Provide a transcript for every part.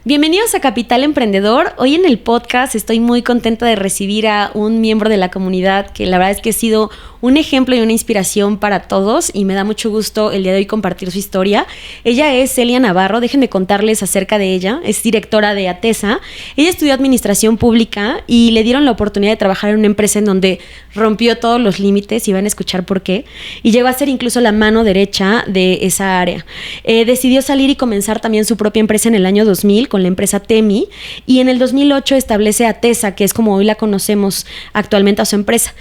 Bienvenidos a Capital Emprendedor. Hoy en el podcast estoy muy contenta de recibir a un miembro de la comunidad que la verdad es que ha sido un ejemplo y una inspiración para todos y me da mucho gusto el día de hoy compartir su historia. Ella es Celia Navarro, déjenme contarles acerca de ella. Es directora de Atesa. Ella estudió administración pública y le dieron la oportunidad de trabajar en una empresa en donde rompió todos los límites y van a escuchar por qué. Y llegó a ser incluso la mano derecha de esa área. Decidió salir y comenzar también su propia empresa en el año 2000 con la empresa Temi y en el 2008 establece Atesa, que es como hoy la conocemos actualmente a su empresa.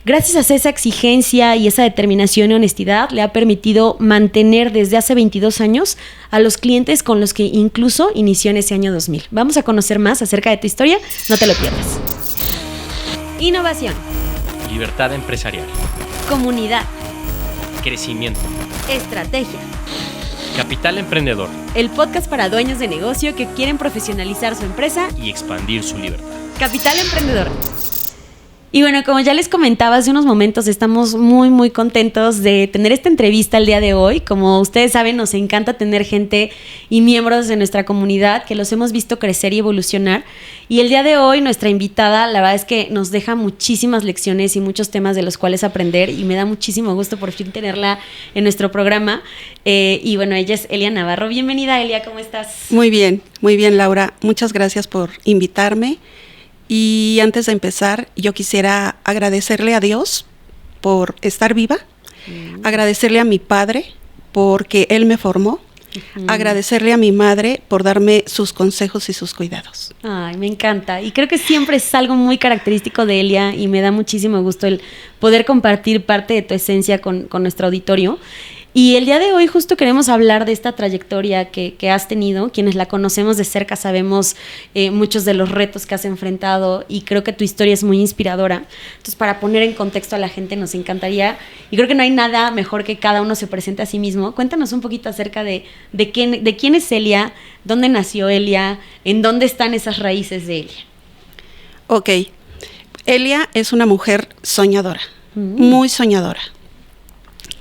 Gracias a esa exigencia y esa determinación y honestidad le ha permitido mantener desde hace 22 años a los clientes con los que incluso inició en ese año 2000. Vamos a conocer más acerca de tu historia, no te lo pierdas. Innovación. Libertad empresarial. Comunidad. Crecimiento. Estrategia. Capital Emprendedor. El podcast para dueños de negocio que quieren profesionalizar su empresa Y expandir su libertad. Capital Emprendedor. Y bueno, como ya les comentaba hace unos momentos, estamos muy contentos de tener esta entrevista el día de hoy. Como ustedes saben, nos encanta tener gente y miembros de nuestra comunidad que los hemos visto crecer y evolucionar. Y el día de hoy, nuestra invitada, la verdad es que nos deja muchísimas lecciones y muchos temas de los cuales aprender. Y me da muchísimo gusto por fin tenerla en nuestro programa. Y bueno, ella es Elia Navarro. Bienvenida, Elia, ¿cómo estás? Muy bien, Laura. Muchas gracias por invitarme. Y antes de empezar, yo quisiera agradecerle a Dios por estar viva, agradecerle a mi padre porque él me formó, agradecerle a mi madre por darme sus consejos y sus cuidados. Ay, me encanta. Y creo que siempre es algo muy característico de Elia y me da muchísimo gusto el poder compartir parte de tu esencia con nuestro auditorio. Y el día de hoy justo queremos hablar de esta trayectoria que has tenido. Quienes la conocemos de cerca sabemos muchos de los retos que has enfrentado y creo que tu historia es muy inspiradora. Entonces, para poner en contexto a la gente nos encantaría, y creo que no hay nada mejor que cada uno se presente a sí mismo. Cuéntanos un poquito acerca de quién es Elia, dónde nació Elia, en dónde están esas raíces de Elia. Ok, Elia es una mujer soñadora, muy soñadora,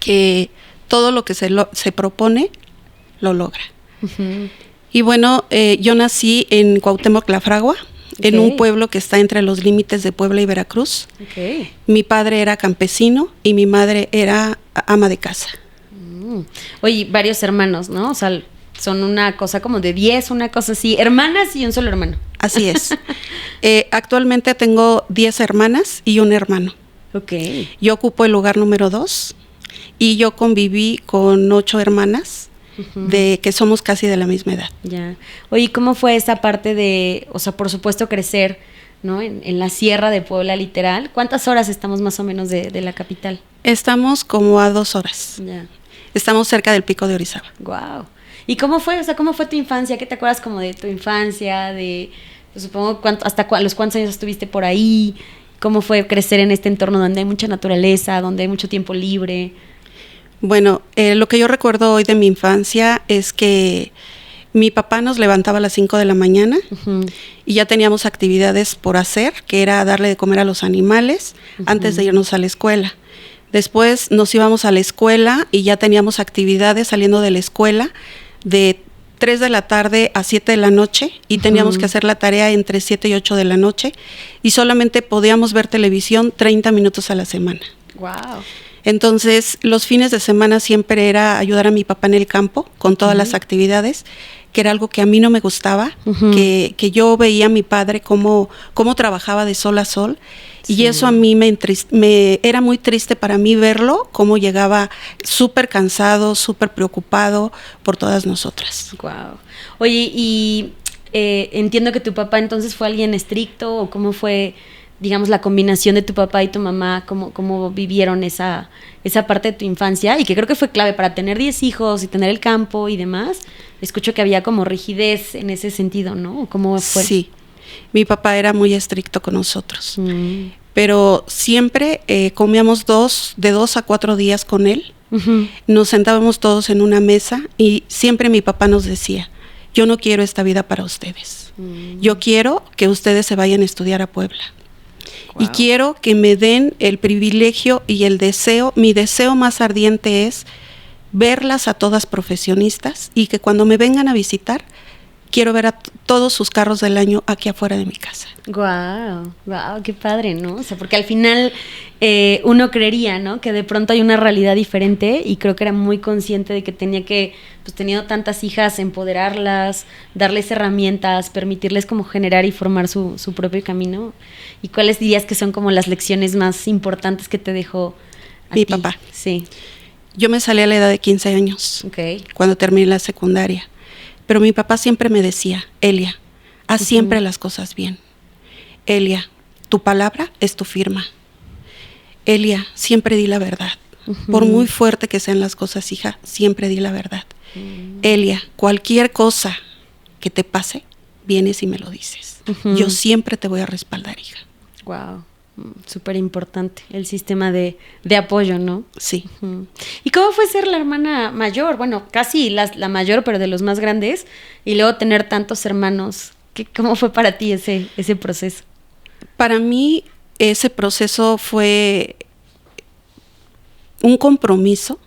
que todo lo que se propone, lo logra. Uh-huh. Y bueno, yo nací en Cuauhtémoc, La Fragua, en un pueblo que está entre los límites de Puebla y Veracruz. Okay. Mi padre era campesino y mi madre era ama de casa. Oye, varios hermanos, ¿no? O sea, son una cosa como de 10, una cosa así, hermanas y un solo hermano. Así es. Actualmente tengo 10 hermanas y un hermano. Okay. Yo ocupo el lugar número 2. Y yo conviví con 8 hermanas, de que somos casi de la misma edad. Ya. Oye, ¿cómo fue esa parte de, o sea, por supuesto crecer, ¿no? En la sierra de Puebla, literal? ¿Cuántas horas estamos más o menos de la capital? Estamos como a 2 horas. Ya. Estamos cerca del Pico de Orizaba. Wow. ¿Y cómo fue? O sea, ¿cómo fue tu infancia? ¿Qué te acuerdas como de tu infancia? De, pues, supongo, los cuántos años estuviste por ahí. ¿Cómo fue crecer en este entorno donde hay mucha naturaleza, donde hay mucho tiempo libre? Bueno, lo que yo recuerdo hoy de mi infancia es que mi papá nos levantaba a las 5 de la mañana y ya teníamos actividades por hacer, que era darle de comer a los animales antes de irnos a la escuela. Después nos íbamos a la escuela y ya teníamos actividades saliendo de la escuela de 3 de la tarde a 7 de la noche y teníamos que hacer la tarea entre 7 y 8 de la noche y solamente podíamos ver televisión 30 minutos a la semana. Wow. Entonces, los fines de semana siempre era ayudar a mi papá en el campo con todas las actividades, que era algo que a mí no me gustaba, que yo veía a mi padre cómo trabajaba de sol a sol, y eso a mí me era muy triste para mí verlo, cómo llegaba súper cansado, súper preocupado por todas nosotras. Wow. Oye, y entiendo que tu papá entonces fue alguien estricto, o cómo fue, digamos, la combinación de tu papá y tu mamá, cómo vivieron esa parte de tu infancia, y que creo que fue clave para tener 10 hijos y tener el campo y demás. Escucho que había como rigidez en ese sentido, ¿no? ¿Cómo fue? Sí, mi papá era muy estricto con nosotros, pero siempre comíamos de 2 a 4 días con él. Nos sentábamos todos en una mesa y siempre mi papá nos decía: yo no quiero esta vida para ustedes, yo quiero que ustedes se vayan a estudiar a Puebla. Wow. Y quiero que me den el privilegio y el deseo, mi deseo más ardiente es verlas a todas profesionistas y que cuando me vengan a visitar, quiero ver a todos sus carros del año aquí afuera de mi casa. Wow, qué padre, ¿no? O sea, porque al final uno creería, ¿no? Que de pronto hay una realidad diferente y creo que era muy consciente de que tenía que, pues teniendo tantas hijas, empoderarlas, darles herramientas, permitirles como generar y formar su propio camino. ¿Y cuáles dirías que son como las lecciones más importantes que te dejó a Mi ti? papá. Sí. Yo me salí a la edad de 15 años, cuando terminé la secundaria. Pero mi papá siempre me decía, Elia, haz siempre las cosas bien. Elia, tu palabra es tu firma. Elia, siempre di la verdad. Por muy fuerte que sean las cosas, hija, siempre di la verdad. Elia, cualquier cosa que te pase, vienes y me lo dices. Yo siempre te voy a respaldar, hija. Wow. Súper importante el sistema de apoyo, ¿no? Sí. ¿Y cómo fue ser la hermana mayor? Bueno, casi la mayor, pero de los más grandes, y luego tener tantos hermanos. ¿Cómo fue para ti ese proceso? Para mí, ese proceso fue un compromiso,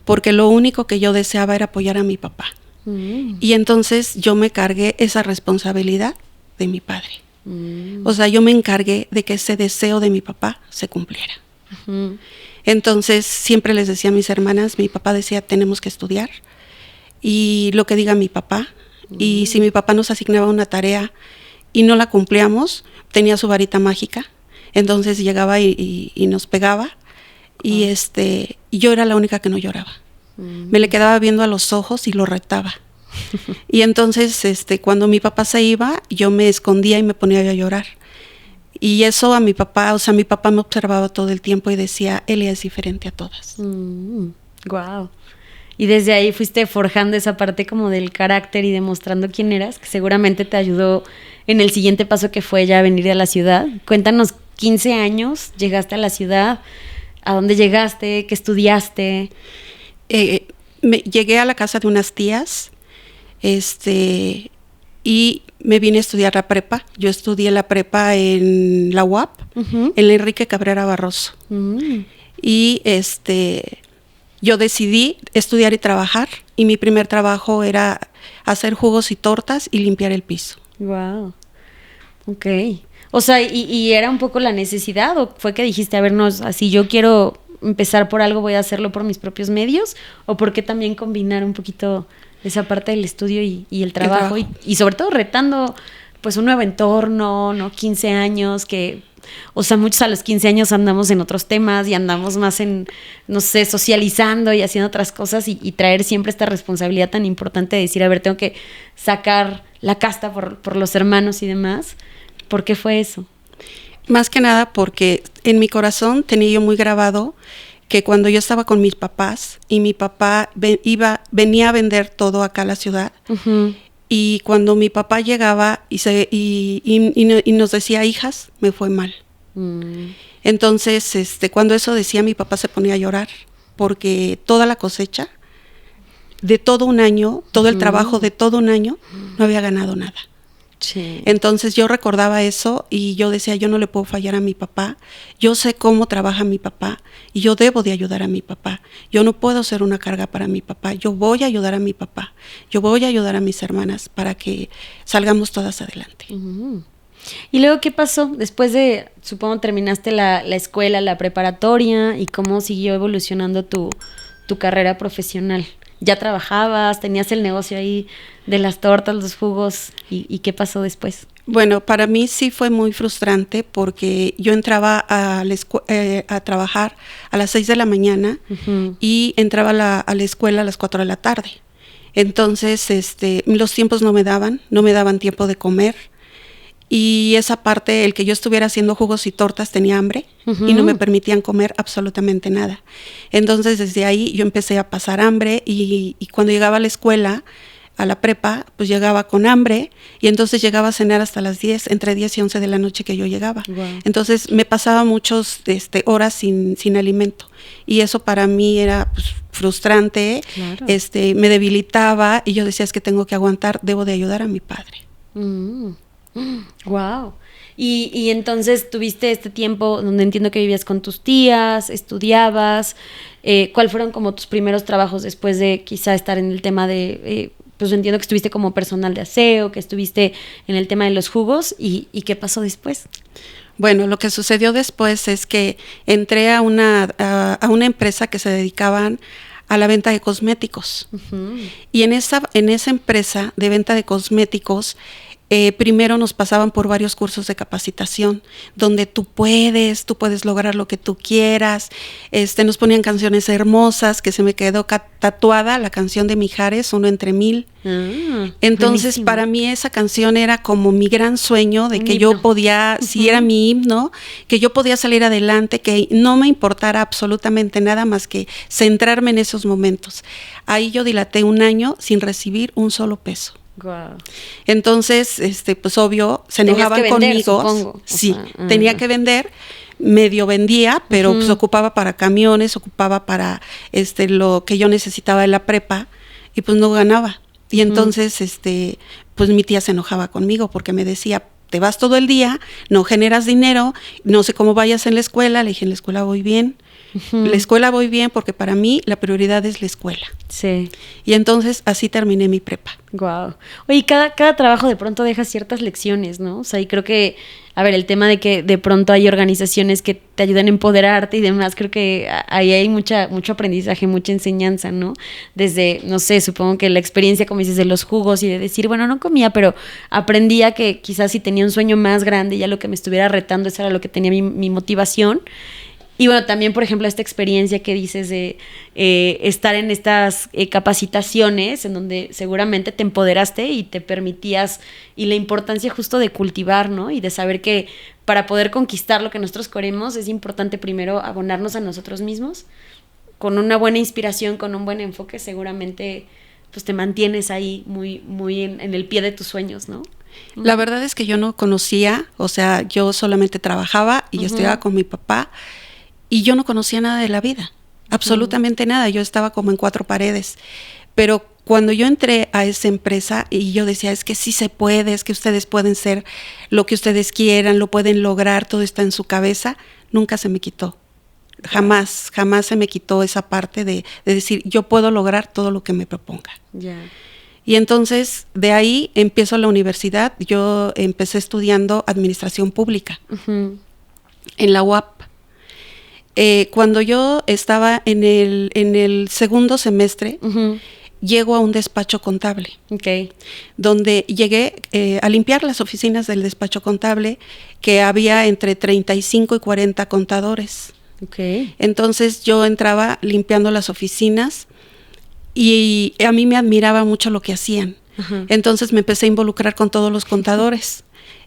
porque lo único que yo deseaba era apoyar a mi papá. Y entonces yo me cargué esa responsabilidad de mi padre. O sea, yo me encargué de que ese deseo de mi papá se cumpliera. Entonces, siempre les decía a mis hermanas, mi papá decía, tenemos que estudiar, y lo que diga mi papá, y si mi papá nos asignaba una tarea y no la cumplíamos, tenía su varita mágica, entonces llegaba y nos pegaba, y yo era la única que no lloraba. Me le quedaba viendo a los ojos y lo retaba. Y entonces cuando mi papá se iba, yo me escondía y me ponía a llorar. Y eso a mi papá, o sea, mi papá me observaba todo el tiempo y decía, Elia es diferente a todas. Wow. Y desde ahí fuiste forjando esa parte como del carácter y demostrando quién eras, que seguramente te ayudó en el siguiente paso que fue ya venir a la ciudad. Cuéntanos, 15 años, llegaste a la ciudad, ¿a dónde llegaste? ¿Qué estudiaste? Llegué a la casa de unas tías, y me vine a estudiar la prepa. Yo estudié la prepa en la UAP, en la Enrique Cabrera Barroso. Y yo decidí estudiar y trabajar, y mi primer trabajo era hacer jugos y tortas y limpiar el piso. Wow. Ok. O sea, ¿y era un poco la necesidad o fue que dijiste, a ver, no, así yo quiero empezar por algo, voy a hacerlo por mis propios medios? ¿O por qué también combinar un poquito esa parte del estudio y el trabajo? Y sobre todo retando pues un nuevo entorno, ¿no? 15 años que, o sea, muchos a los 15 años andamos en otros temas y andamos más en, no sé, socializando y haciendo otras cosas y traer siempre esta responsabilidad tan importante de decir, a ver, tengo que sacar la casta por los hermanos y demás. ¿Por qué fue eso? Más que nada porque en mi corazón tenía yo muy grabado que cuando yo estaba con mis papás y mi papá venía a vender todo acá a la ciudad, y cuando mi papá llegaba y nos decía, hijas, me fue mal. Entonces, cuando eso decía, mi papá se ponía a llorar porque toda la cosecha de todo un año, todo el trabajo de todo un año, no había ganado nada. Sí. Entonces yo recordaba eso y yo decía, yo no le puedo fallar a mi papá, yo sé cómo trabaja mi papá y yo debo de ayudar a mi papá, yo no puedo ser una carga para mi papá, yo voy a ayudar a mi papá, yo voy a ayudar a mis hermanas para que salgamos todas adelante. ¿Y luego qué pasó? Después de, supongo, terminaste la escuela, la preparatoria, ¿y cómo siguió evolucionando tu carrera profesional? ¿Ya trabajabas? ¿Tenías el negocio ahí de las tortas, los jugos? ¿Y qué pasó después? Bueno, para mí sí fue muy frustrante porque yo entraba a trabajar a las 6 de la mañana y entraba a la escuela a las 4 de la tarde. Entonces, los tiempos no me daban tiempo de comer. Y esa parte, el que yo estuviera haciendo jugos y tortas, tenía hambre y no me permitían comer absolutamente nada. Entonces, desde ahí yo empecé a pasar hambre y cuando llegaba a la escuela, a la prepa, pues llegaba con hambre y entonces llegaba a cenar hasta las 10, entre 10 y 11 de la noche que yo llegaba. Wow. Entonces, me pasaba muchas horas sin alimento y eso para mí era pues, frustrante, claro. Me debilitaba y yo decía, es que tengo que aguantar, debo de ayudar a mi padre. Wow. Y entonces tuviste este tiempo donde entiendo que vivías con tus tías, estudiabas. ¿Cuáles fueron como tus primeros trabajos después de quizá estar en el tema de pues entiendo que estuviste como personal de aseo, que estuviste en el tema de los jugos, ¿y qué pasó después? Bueno, lo que sucedió después es que entré a una empresa que se dedicaban a la venta de cosméticos. Uh-huh. Y en esa empresa de venta de cosméticos, primero nos pasaban por varios cursos de capacitación, donde tú puedes lograr lo que tú quieras. Nos ponían canciones hermosas, que se me quedó tatuada la canción de Mijares, Uno entre Mil. Entonces, buenísimo. Para mí esa canción era como mi gran sueño de que yo podía, si era mi himno, que yo podía salir adelante, que no me importara absolutamente nada más que centrarme en esos momentos. Ahí yo dilaté 1 año sin recibir un solo peso. Wow. Entonces, pues obvio, se enojaban vender, conmigo. Supongo. Sí, tenía que vender, medio vendía, pero pues ocupaba para camiones, ocupaba para lo que yo necesitaba de la prepa, y pues no ganaba. Y entonces, pues mi tía se enojaba conmigo porque me decía, te vas todo el día, no generas dinero, no sé cómo vayas en la escuela. Le dije, en la escuela voy bien. La escuela voy bien porque para mí la prioridad es la escuela. Sí. Y entonces así terminé mi prepa. Wow. Oye, cada trabajo de pronto deja ciertas lecciones, ¿no? O sea, y creo que, a ver, el tema de que de pronto hay organizaciones que te ayudan a empoderarte y demás, creo que ahí hay mucho aprendizaje, mucha enseñanza, ¿no? Desde, no sé, supongo que la experiencia, como dices, de los jugos y de decir, bueno, no comía, pero aprendía que quizás si tenía un sueño más grande, ya lo que me estuviera retando, eso era lo que tenía mi motivación. Y bueno, también, por ejemplo, esta experiencia que dices de estar en estas capacitaciones en donde seguramente te empoderaste y te permitías, y la importancia justo de cultivar, ¿no? Y de saber que para poder conquistar lo que nosotros queremos es importante primero abonarnos a nosotros mismos. Con una buena inspiración, con un buen enfoque, seguramente pues te mantienes ahí muy, muy en el pie de tus sueños, ¿no? La verdad es que yo no conocía, o sea, yo solamente trabajaba y estudiaba con mi papá. Y yo no conocía nada de la vida, absolutamente nada. Yo estaba como en 4 paredes. Pero cuando yo entré a esa empresa y yo decía, es que sí se puede, es que ustedes pueden ser lo que ustedes quieran, lo pueden lograr, todo está en su cabeza, nunca se me quitó. Jamás se me quitó esa parte de decir, yo puedo lograr todo lo que me proponga. Yeah. Y entonces, de ahí empiezo la universidad. Yo empecé estudiando administración pública en la UAP. Cuando yo estaba en el segundo semestre, llego a un despacho contable, donde llegué a limpiar las oficinas del despacho contable, que había entre 35 y 40 contadores. Entonces yo entraba limpiando las oficinas y a mí me admiraba mucho lo que hacían. Entonces me empecé a involucrar con todos los contadores.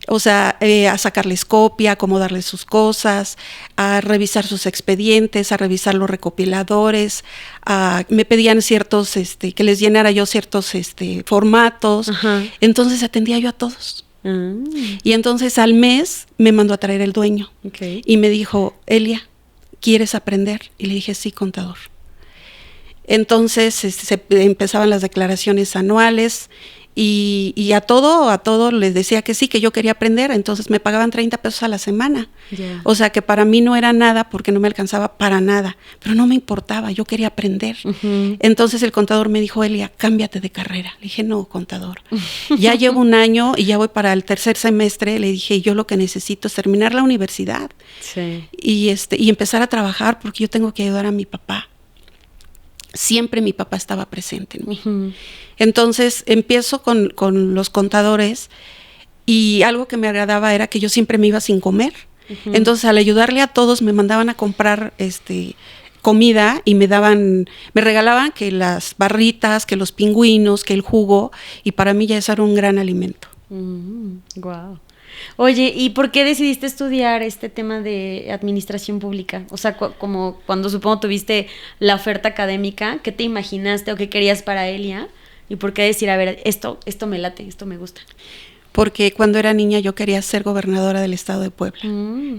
O sea, a sacarles copia, a acomodarles sus cosas, a revisar sus expedientes, a revisar los recopiladores. Me pedían ciertos, que les llenara yo ciertos formatos. Entonces atendía yo a todos. Y entonces al mes me mandó a traer el dueño. Y me dijo, Elia, ¿quieres aprender? Y le dije, sí, contador. Entonces se empezaban las declaraciones anuales. Y a todo les decía que sí, que yo quería aprender. Entonces me pagaban 30 pesos a la semana. O sea que para mí no era nada porque no me alcanzaba para nada, pero no me importaba, yo quería aprender. Entonces el contador me dijo, Elia, cámbiate de carrera. Le dije, no, contador, ya llevo 1 año y ya voy para el 3er semestre. Le dije, yo lo que necesito es terminar la universidad y empezar a trabajar porque yo tengo que ayudar a mi papá. Siempre mi papá estaba presente en mí. Entonces empiezo con los contadores y algo que me agradaba era que yo siempre me iba sin comer. Entonces al ayudarle a todos me mandaban a comprar comida y me regalaban que las barritas, que los pingüinos, que el jugo, y para mí ya eso era un gran alimento. Wow. Oye, ¿y por qué decidiste estudiar este tema de administración pública? O sea, como cuando supongo tuviste la oferta académica, ¿qué te imaginaste o qué querías para Elia? ¿Y por qué decir, a ver, esto me late, esto me gusta? Porque cuando era niña yo quería ser gobernadora del estado de Puebla.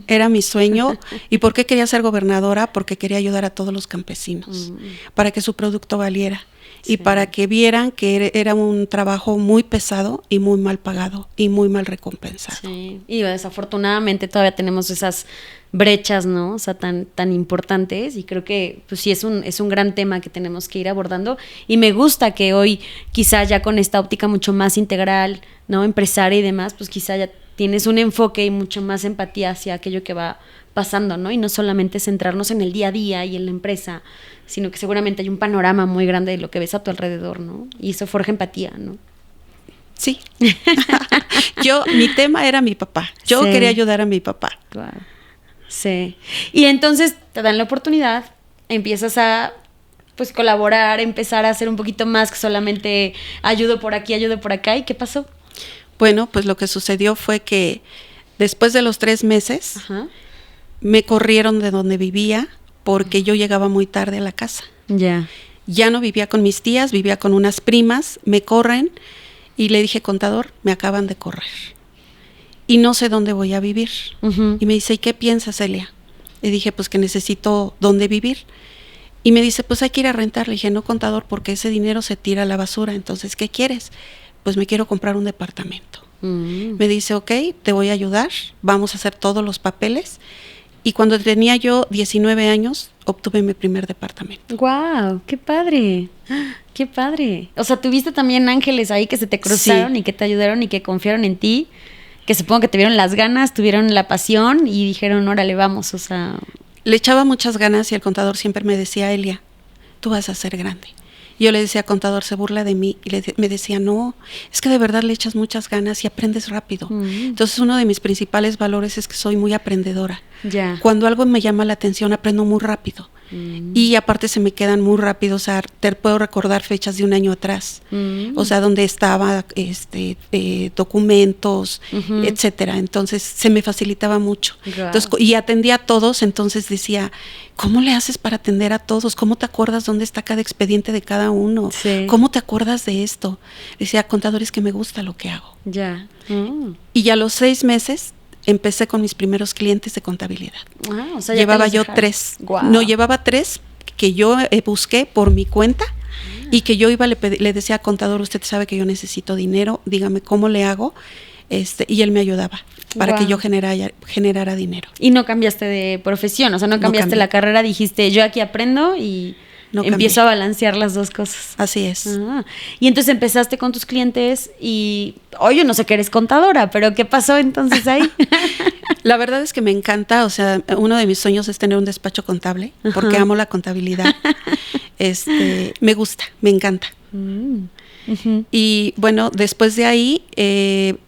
Era mi sueño. ¿Y por qué quería ser gobernadora? Porque quería ayudar a todos los campesinos para que su producto valiera. y para que vieran que era un trabajo muy pesado y muy mal pagado y muy mal recompensado. Sí, y desafortunadamente todavía tenemos esas brechas, ¿no? O sea, tan importantes, y creo que pues sí es un gran tema que tenemos que ir abordando, y me gusta que hoy quizá ya con esta óptica mucho más integral, ¿no? Empresaria y demás, pues quizá ya tienes un enfoque y mucho más empatía hacia aquello que va pasando, ¿no? Y no solamente centrarnos en el día a día y en la empresa, sino que seguramente hay un panorama muy grande de lo que ves a tu alrededor, ¿no? Y eso forja empatía, ¿no? Sí. Mi tema era mi papá. Yo quería ayudar a mi papá. Wow. Sí. Y entonces te dan la oportunidad, empiezas a pues colaborar, empezar a hacer un poquito más que solamente ayudo por aquí, ayudo por acá. ¿Y qué pasó? Bueno, pues lo que sucedió fue que después de los 3 meses, Ajá. me corrieron de donde vivía porque yo llegaba muy tarde a la casa. Ya. Ya no vivía con mis tías, vivía con unas primas, me corren y le dije, contador, me acaban de correr y no sé dónde voy a vivir. Uh-huh. Y me dice, ¿y qué piensas, Elia? Le dije, pues que necesito dónde vivir. Y me dice, pues hay que ir a rentar. Le dije, no, contador, porque ese dinero se tira a la basura. Entonces, ¿qué quieres? Pues me quiero comprar un departamento. Me dice, ok, te voy a ayudar, vamos a hacer todos los papeles. Y cuando tenía yo 19 años, obtuve mi primer departamento. ¡Guau! ¡Qué padre! ¡Qué padre! O sea, tuviste también ángeles ahí que se te cruzaron, sí, y que te ayudaron y que confiaron en ti, que supongo que tuvieron las ganas, tuvieron la pasión y dijeron, órale, vamos, o sea... Le echaba muchas ganas y el contador siempre me decía, Elia, tú vas a ser grande. Y yo le decía, contador, se burla de mí. Y me decía, no, es que de verdad le echas muchas ganas y aprendes rápido. Entonces, uno de mis principales valores es que soy muy aprendedora. Ya. Cuando algo me llama la atención, aprendo muy rápido. Y aparte se me quedan muy rápido, o sea, te puedo recordar fechas de un año atrás, o sea, donde estaba, documentos, etcétera. Entonces, se me facilitaba mucho. Wow. Entonces, y atendía a todos, entonces decía, ¿cómo le haces para atender a todos? ¿Cómo te acuerdas dónde está cada expediente de cada uno? Sí. ¿Cómo te acuerdas de esto? Decía, contadores, que me gusta lo que hago. Ya. Y ya a los 6 meses empecé con mis primeros clientes de contabilidad. O sea, llevaba yo 3. Wow. No, llevaba 3 que yo busqué por mi cuenta y que yo iba, le decía, contador, usted sabe que yo necesito dinero, dígame cómo le hago, y él me ayudaba para que yo generara dinero. Y no cambiaste de profesión, o sea, no cambiaste la carrera, dijiste, yo aquí aprendo y... No empiezo a balancear las dos cosas. Así es. Y entonces empezaste con tus clientes y, oye, no sé que eres contadora, pero ¿qué pasó entonces ahí? La verdad es que me encanta, o sea, uno de mis sueños es tener un despacho contable, porque amo la contabilidad. Me gusta, me encanta. Y bueno, después de ahí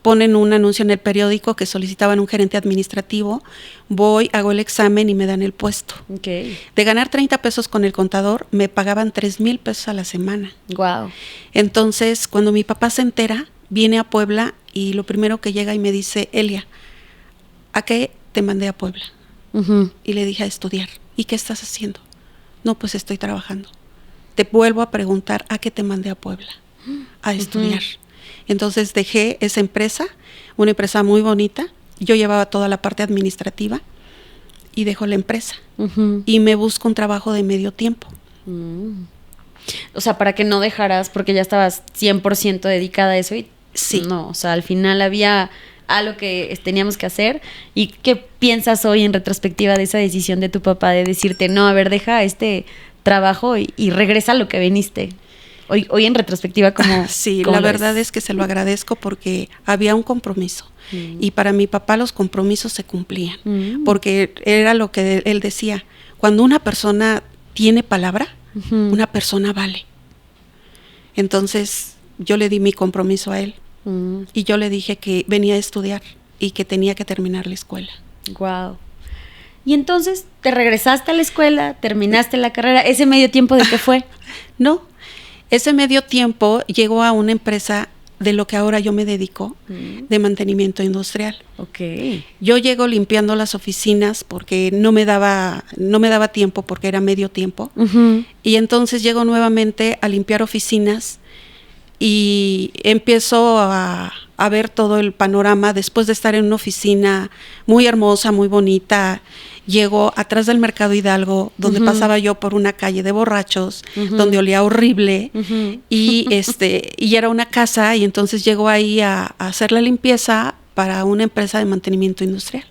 ponen un anuncio en el periódico que solicitaban un gerente administrativo. Voy, hago el examen y me dan el puesto. Okay. De ganar 30 pesos con el contador, me pagaban 3,000 pesos a la semana. Wow. Entonces, cuando mi papá se entera, viene a Puebla y lo primero que llega y me dice, Elia, ¿a qué te mandé a Puebla? Y le dije, a estudiar. ¿Y qué estás haciendo? No, pues estoy trabajando. Te vuelvo a preguntar, ¿a qué te mandé a Puebla? A estudiar. Entonces dejé esa empresa, una empresa muy bonita. Yo llevaba toda la parte administrativa y dejo la empresa y me busco un trabajo de medio tiempo. O sea, para que no dejaras, porque ya estabas 100% dedicada a eso y sí. No, o sea, al final había algo que teníamos que hacer. ¿Y qué piensas hoy en retrospectiva de esa decisión de tu papá de decirte, no, a ver, deja este trabajo y regresa a lo que viniste? Hoy en retrospectiva, ¿cómo? Sí, ¿cómo la verdad es que se lo agradezco porque había un compromiso y para mi papá los compromisos se cumplían porque era lo que él decía, cuando una persona tiene palabra, una persona vale. Entonces yo le di mi compromiso a él y yo le dije que venía a estudiar y que tenía que terminar la escuela. Wow. Y entonces, ¿te regresaste a la escuela? ¿Terminaste la carrera? ¿Ese medio tiempo de qué fue? No. Ese medio tiempo llegó a una empresa de lo que ahora yo me dedico, de mantenimiento industrial. Okay. Yo llego limpiando las oficinas porque no me daba tiempo porque era medio tiempo. Y entonces llego nuevamente a limpiar oficinas y empiezo a a ver todo el panorama. Después de estar en una oficina muy hermosa, muy bonita, llego atrás del Mercado Hidalgo, donde pasaba yo por una calle de borrachos, donde olía horrible, y era una casa, y entonces llego ahí a hacer la limpieza para una empresa de mantenimiento industrial.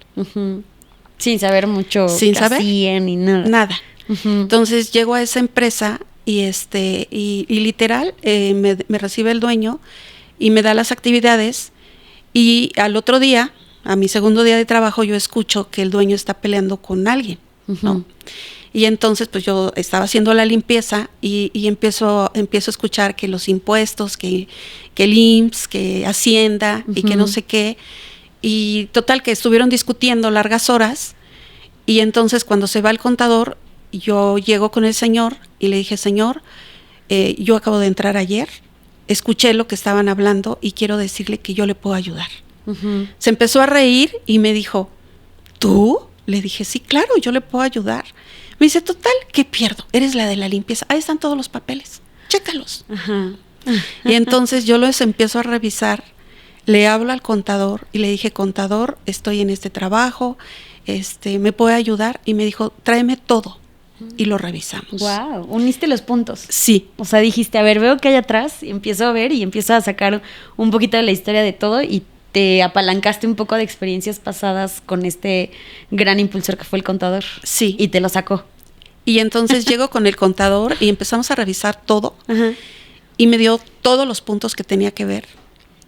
Sin saber mucho Sin saber ni nada. Nada. Entonces llego a esa empresa y literal me recibe el dueño y me da las actividades, y al otro día, a mi segundo día de trabajo, yo escucho que el dueño está peleando con alguien, ¿no? Y entonces pues yo estaba haciendo la limpieza y empiezo a escuchar que los impuestos, que el IMSS, que Hacienda y que no sé qué, y total que estuvieron discutiendo largas horas. Y entonces cuando se va el contador, yo llego con el señor y le dije: señor, yo acabo de entrar ayer, escuché lo que estaban hablando y quiero decirle que yo le puedo ayudar. Se empezó a reír y me dijo: ¿tú? Le dije: sí, claro, yo le puedo ayudar. Me dice: total, ¿qué pierdo? Eres la de la limpieza, ahí están todos los papeles, chécalos. Y entonces yo los empiezo a revisar, le hablo al contador y le dije: contador, estoy en este trabajo, ¿me puede ayudar? Y me dijo: tráeme todo. Y lo revisamos. Wow, uniste los puntos. Sí. O sea, dijiste: a ver, veo que hay atrás, y empiezo a ver y empiezo a sacar un poquito de la historia de todo, y te apalancaste un poco de experiencias pasadas con este gran impulsor que fue el contador. Sí. Y te lo sacó. Y entonces llego con el contador y empezamos a revisar todo. Y me dio todos los puntos que tenía que ver.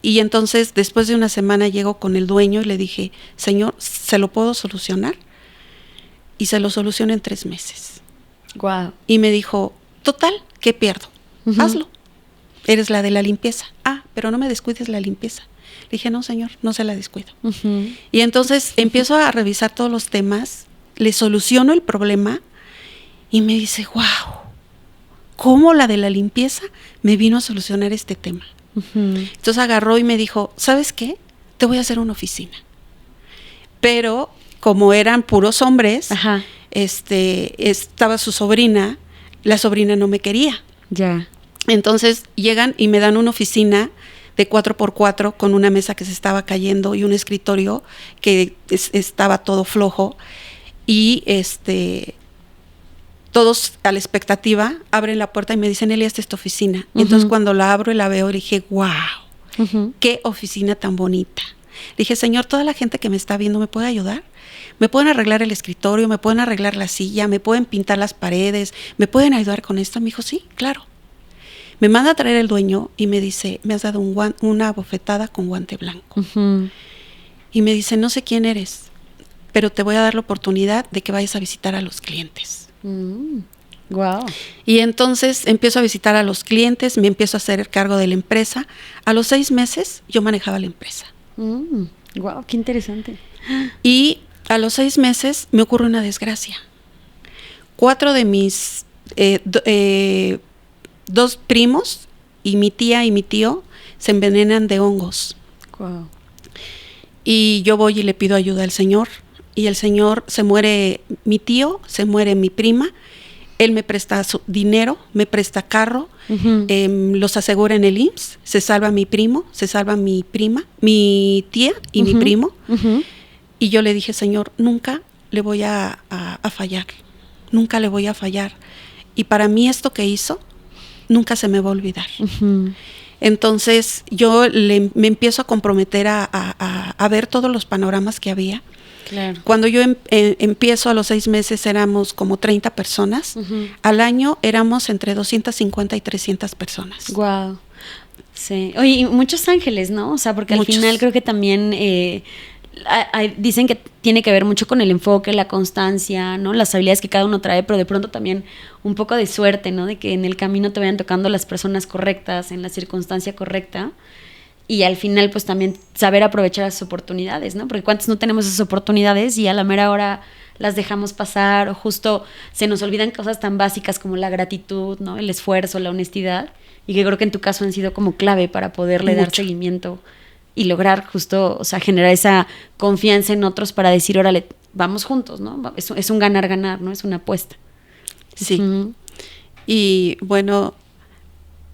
Y entonces, después de una semana, llego con el dueño y le dije: señor, ¿se lo puedo solucionar? Y se lo solucioné en 3 meses. Wow. Y me dijo: total, ¿qué pierdo? Hazlo. Eres la de la limpieza. Ah, pero no me descuides la limpieza. Le dije: no, señor, no se la descuido. Y entonces empiezo a revisar todos los temas, le soluciono el problema y me dice: wow, ¿cómo la de la limpieza me vino a solucionar este tema? Entonces agarró y me dijo: ¿sabes qué? Te voy a hacer una oficina. Pero como eran puros hombres, estaba su sobrina, la sobrina no me quería. Ya. Entonces llegan y me dan una oficina de 4x4 con una mesa que se estaba cayendo y un escritorio que estaba todo flojo, y todos a la expectativa abren la puerta y me dicen: Eli, esta es tu oficina. Entonces cuando la abro y la veo, le dije: wow, qué oficina tan bonita. Le dije: señor, toda la gente que me está viendo, ¿me puede ayudar? ¿Me pueden arreglar el escritorio? ¿Me pueden arreglar la silla? ¿Me pueden pintar las paredes? ¿Me pueden ayudar con esto? Me dijo: sí, claro. Me manda a traer el dueño y me dice: me has dado una bofetada con guante blanco. Y me dice: no sé quién eres, pero te voy a dar la oportunidad de que vayas a visitar a los clientes. Wow. Y entonces empiezo a visitar a los clientes, me empiezo a hacer cargo de la empresa. A los 6 meses yo manejaba la empresa. Wow, qué interesante. Y a los 6 meses me ocurre una desgracia. 4 de mis 2 primos y mi tía y mi tío se envenenan de hongos. Wow. Y yo voy y le pido ayuda al señor. Y el señor, se muere mi tío, se muere mi prima. Él me presta su dinero, me presta carro, los asegura en el IMSS, se salva mi primo, se salva mi prima, mi tía y mi primo. Y yo le dije: señor, nunca le voy a fallar, nunca le voy a fallar. Y para mí esto que hizo, nunca se me va a olvidar. Entonces yo me empiezo a comprometer a ver todos los panoramas que había. Claro. Cuando yo empiezo, a los 6 meses éramos como 30 personas. Al año éramos entre 250 y 300 personas. Wow. Sí. Oye, y muchos ángeles, ¿no? O sea, porque Muchos. al final creo que también dicen que tiene que ver mucho con el enfoque, la constancia, ¿no? Las habilidades que cada uno trae, pero de pronto también un poco de suerte, ¿no? De que en el camino te vayan tocando las personas correctas, en la circunstancia correcta. Y al final, pues también saber aprovechar las oportunidades, ¿no? Porque cuántos no tenemos esas oportunidades y a la mera hora las dejamos pasar, o justo se nos olvidan cosas tan básicas como la gratitud, ¿no? El esfuerzo, la honestidad, y que creo que en tu caso han sido como clave para poderle dar seguimiento y lograr justo, o sea, generar esa confianza en otros para decir: órale, vamos juntos, ¿no? Es un ganar-ganar, ¿no? Es una apuesta. Sí. Y bueno,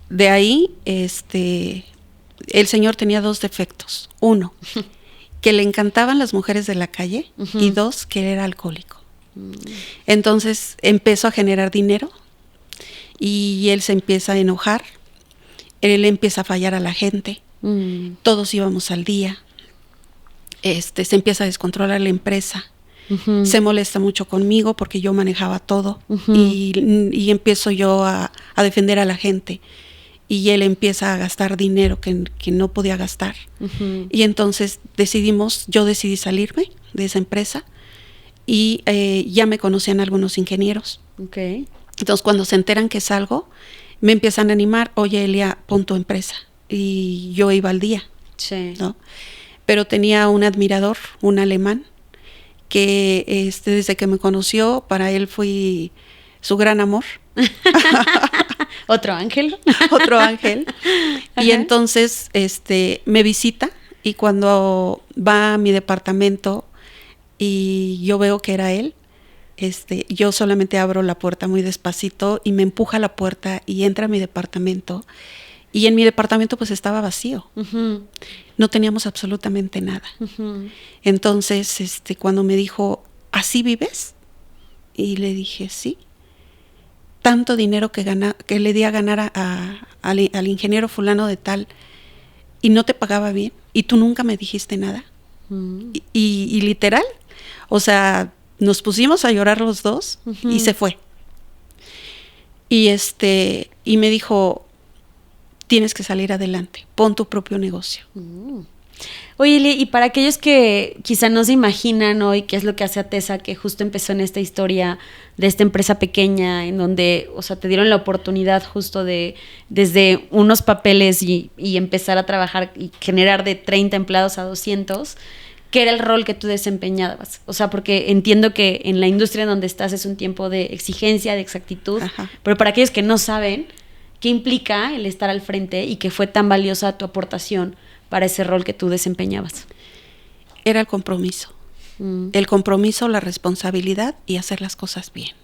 de ahí, el señor tenía 2 defectos. 1, que le encantaban las mujeres de la calle, y 2, que él era alcohólico. Entonces empezó a generar dinero y él se empieza a enojar, él empieza a fallar a la gente, todos íbamos al día, se empieza a descontrolar la empresa. Se molesta mucho conmigo porque yo manejaba todo, y empiezo yo a defender a la gente, y él empieza a gastar dinero que no podía gastar. Y entonces yo decidí salirme de esa empresa, y ya me conocían algunos ingenieros. Okay. Entonces cuando se enteran que salgo, me empiezan a animar: oye, Elia, pon tu empresa. Y yo iba al día, sí, ¿no? Pero tenía un admirador, un alemán, que desde que me conoció, para él fui su gran amor. ¿Otro ángel? Otro ángel. Y entonces me visita, y cuando va a mi departamento y yo veo que era él, yo solamente abro la puerta muy despacito y me empuja a la puerta y entra a mi departamento. Y en mi departamento pues estaba vacío. No teníamos absolutamente nada. Entonces, cuando me dijo: ¿así vives? Y le dije: sí. Tanto dinero que le di a ganar al ingeniero fulano de tal, y no te pagaba bien, y tú nunca me dijiste nada. Y literal, o sea, nos pusimos a llorar los dos, y se fue. Y me dijo: tienes que salir adelante, pon tu propio negocio. Oye, Eli, y para aquellos que quizá no se imaginan hoy qué es lo que hace Atesa, que justo empezó en esta historia de esta empresa pequeña, en donde, o sea, te dieron la oportunidad justo de, desde unos papeles y empezar a trabajar y generar de 30 empleados a 200, ¿qué era el rol que tú desempeñabas? O sea, porque entiendo que en la industria en donde estás es un tiempo de exigencia, de exactitud, pero para aquellos que no saben, ¿qué implica el estar al frente y que fue tan valiosa tu aportación para ese rol que tú desempeñabas? Era el compromiso. El compromiso, la responsabilidad y hacer las cosas bien.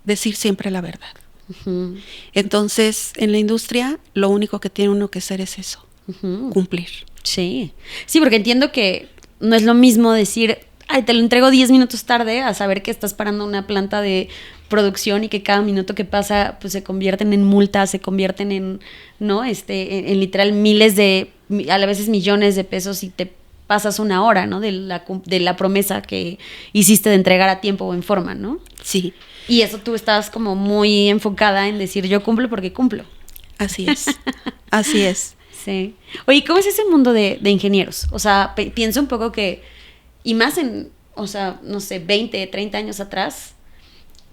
Decir siempre la verdad. Entonces, en la industria, lo único que tiene uno que hacer es eso, cumplir. Sí, porque entiendo que no es lo mismo decir: ay, te lo entrego 10 minutos tarde, a saber que estás parando una planta de producción y que cada minuto que pasa pues se convierten en multas, se convierten en, ¿no? En literal miles a veces millones de pesos, y te pasas una hora, ¿no? De la promesa que hiciste de entregar a tiempo o en forma, ¿no? Sí. Y eso tú estabas como muy enfocada en decir: yo cumplo porque cumplo. Así es, así es. Sí. Oye, ¿cómo es ese mundo de ingenieros? O sea, pienso un poco que, y más en, o sea, no sé, 20, 30 años atrás,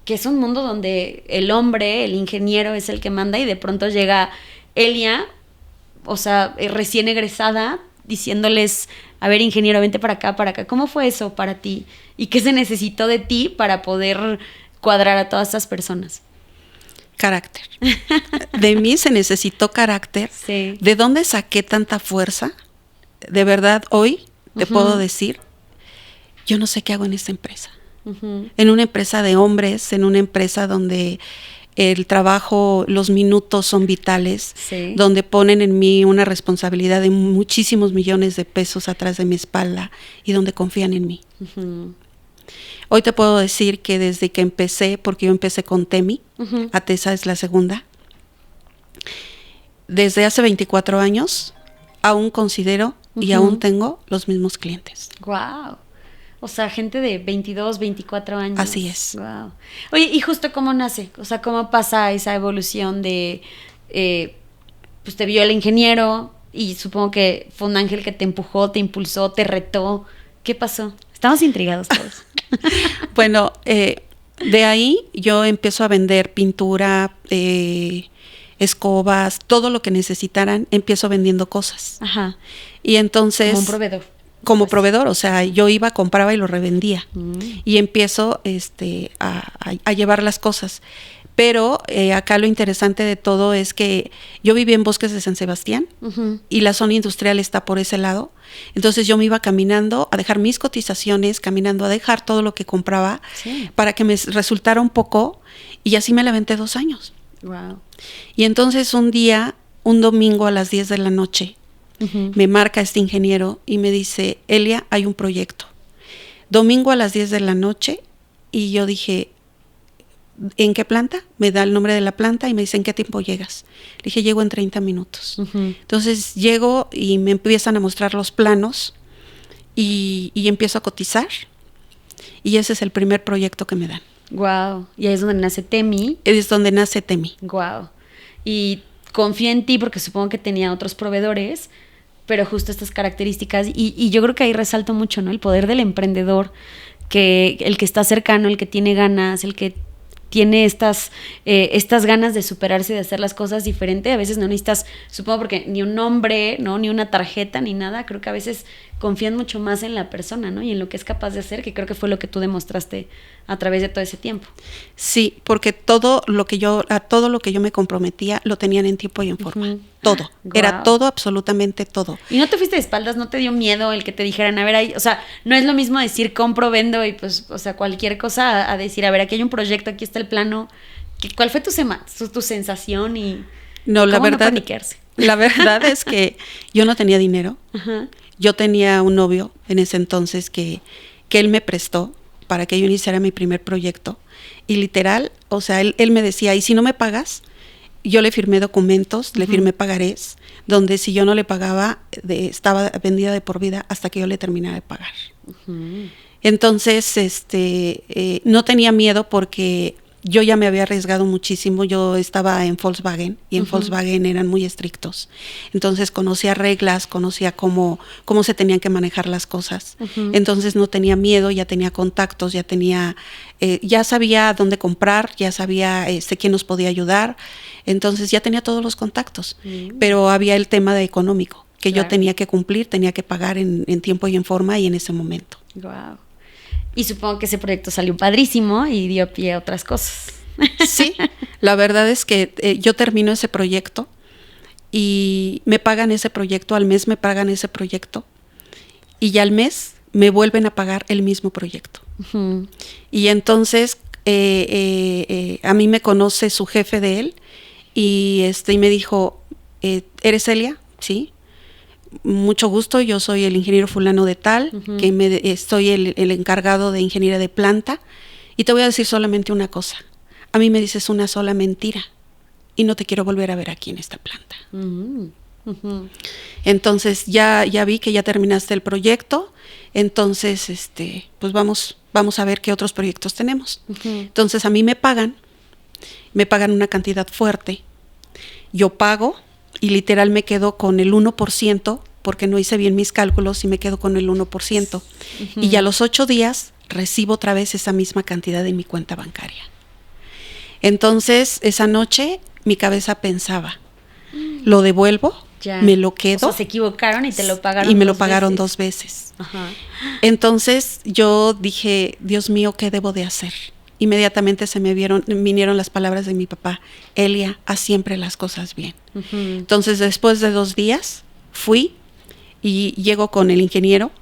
que es un mundo donde el hombre, el ingeniero, es el que manda, y de pronto llega Elia, o sea, recién egresada, diciéndoles: a ver, ingeniero, vente para acá, para acá. ¿Cómo fue eso para ti? ¿Y qué se necesitó de ti para poder cuadrar a todas estas personas? Carácter. De mí se necesitó carácter. Sí. ¿De dónde saqué tanta fuerza? De verdad, hoy te puedo decir, yo no sé qué hago en esta empresa. En una empresa de hombres, en una empresa donde el trabajo, los minutos son vitales, donde ponen en mí una responsabilidad de muchísimos millones de pesos atrás de mi espalda, y donde confían en mí. Hoy te puedo decir que desde que empecé, porque yo empecé con Temi, Atesa es la segunda, desde hace 24 años, aún considero y aún tengo los mismos clientes. ¡Guau! O sea, gente de 22, 24 años. Así es. Wow. Oye, ¿y justo cómo nace? O sea, ¿cómo pasa esa evolución de, pues te vio el ingeniero y supongo que fue un ángel que te empujó, te impulsó, te retó? ¿Qué pasó? Estamos intrigados todos. Bueno, de ahí yo empiezo a vender pintura, escobas, todo lo que necesitaran, empiezo vendiendo cosas. Ajá. Y entonces... Como un proveedor. Como proveedor, o sea, yo iba, compraba y lo revendía. Y empiezo a llevar las cosas. Pero acá lo interesante de todo es que yo vivía en Bosques de San Sebastián y la zona industrial está por ese lado. Entonces yo me iba caminando a dejar mis cotizaciones, caminando a dejar todo lo que compraba para que me resultara un poco, y así me la aventé 2 años. Wow. Y entonces un día un domingo a las 10 de la noche, Ujú. me marca este ingeniero y me dice, Elia, hay un proyecto. Domingo a las 10 de la noche, y yo dije, ¿en qué planta? Me da el nombre de la planta y me dice, ¿en qué tiempo llegas? Le dije, llego en 30 minutos. Ujú. Entonces llego y me empiezan a mostrar los planos y empiezo a cotizar, y ese es el primer proyecto que me dan. Guau. Y ahí es donde nace Temi. Es donde nace Temi. Guau. Y confía en ti porque supongo que tenía otros proveedores, pero justo estas características. Y yo creo que ahí resalto mucho, ¿no? El poder del emprendedor, que el que está cercano, el que tiene ganas, el que tiene estas ganas de superarse y de hacer las cosas diferente. A veces no necesitas, supongo, porque ni un nombre, ¿no? Ni una tarjeta, ni nada. Creo que a veces confían mucho más en la persona, ¿no? Y en lo que es capaz de hacer, que creo que fue lo que tú demostraste a través de todo ese tiempo. Sí, porque a todo lo que yo me comprometía lo tenían en tiempo y en forma. Ujú. Todo. Guau. Era todo, absolutamente todo. ¿Y no te fuiste de espaldas? ¿No te dio miedo el que te dijeran, a ver, ahí, o sea, no es lo mismo decir compro, vendo y pues, o sea, cualquier cosa a decir, a ver, aquí hay un proyecto, aquí está el plano? ¿Cuál fue tu sensación y No, la cómo no verdad, paniquearse? la verdad es que yo no tenía dinero. Ajá. Yo tenía un novio en ese entonces que él me prestó para que yo iniciara mi primer proyecto. Y literal, o sea, él me decía, ¿y si no me pagas? Yo le firmé documentos, le firmé pagarés, donde si yo no le pagaba, estaba vendida de por vida hasta que yo le terminara de pagar. Ujú. Entonces, no tenía miedo porque yo ya me había arriesgado muchísimo. Yo estaba en Volkswagen y en Volkswagen eran muy estrictos. Entonces conocía reglas, conocía cómo se tenían que manejar las cosas. Entonces no tenía miedo, ya tenía contactos, ya sabía dónde comprar, ya sabía quién nos podía ayudar. Entonces ya tenía todos los contactos, pero había el tema de económico, que Claro. yo tenía que cumplir, tenía que pagar en tiempo y en forma y en ese momento. Guau. Y supongo que ese proyecto salió padrísimo y dio pie a otras cosas. Sí, la verdad es que yo termino ese proyecto y me pagan ese proyecto, al mes me pagan ese proyecto y ya al mes me vuelven a pagar el mismo proyecto. Ujú. Y entonces a mí me conoce su jefe de él y me dijo, ¿eres Elia? Sí. Mucho gusto, yo soy el ingeniero fulano de tal, que estoy el encargado de ingeniería de planta, y te voy a decir solamente una cosa, a mí me dices una sola mentira y no te quiero volver a ver aquí en esta planta. Ujú. Ujú. Entonces ya vi que ya terminaste el proyecto, entonces pues vamos a ver qué otros proyectos tenemos. Ujú. Entonces a mí me pagan una cantidad fuerte, yo pago y literal me quedo con el 1% porque no hice bien mis cálculos y me quedo con el 1%. Y ya a los 8 días recibo otra vez esa misma cantidad en mi cuenta bancaria. Entonces esa noche mi cabeza pensaba, ¿lo devuelvo? Ya. ¿Me lo quedo? O sea, se equivocaron y te lo pagaron. Y me lo dos pagaron veces. 2 veces. Ajá. Entonces yo dije, Dios mío, ¿qué debo de hacer? Inmediatamente vinieron las palabras de mi papá, Elia, haz siempre las cosas bien. Ujú. Entonces después de 2 días fui y llego con el ingeniero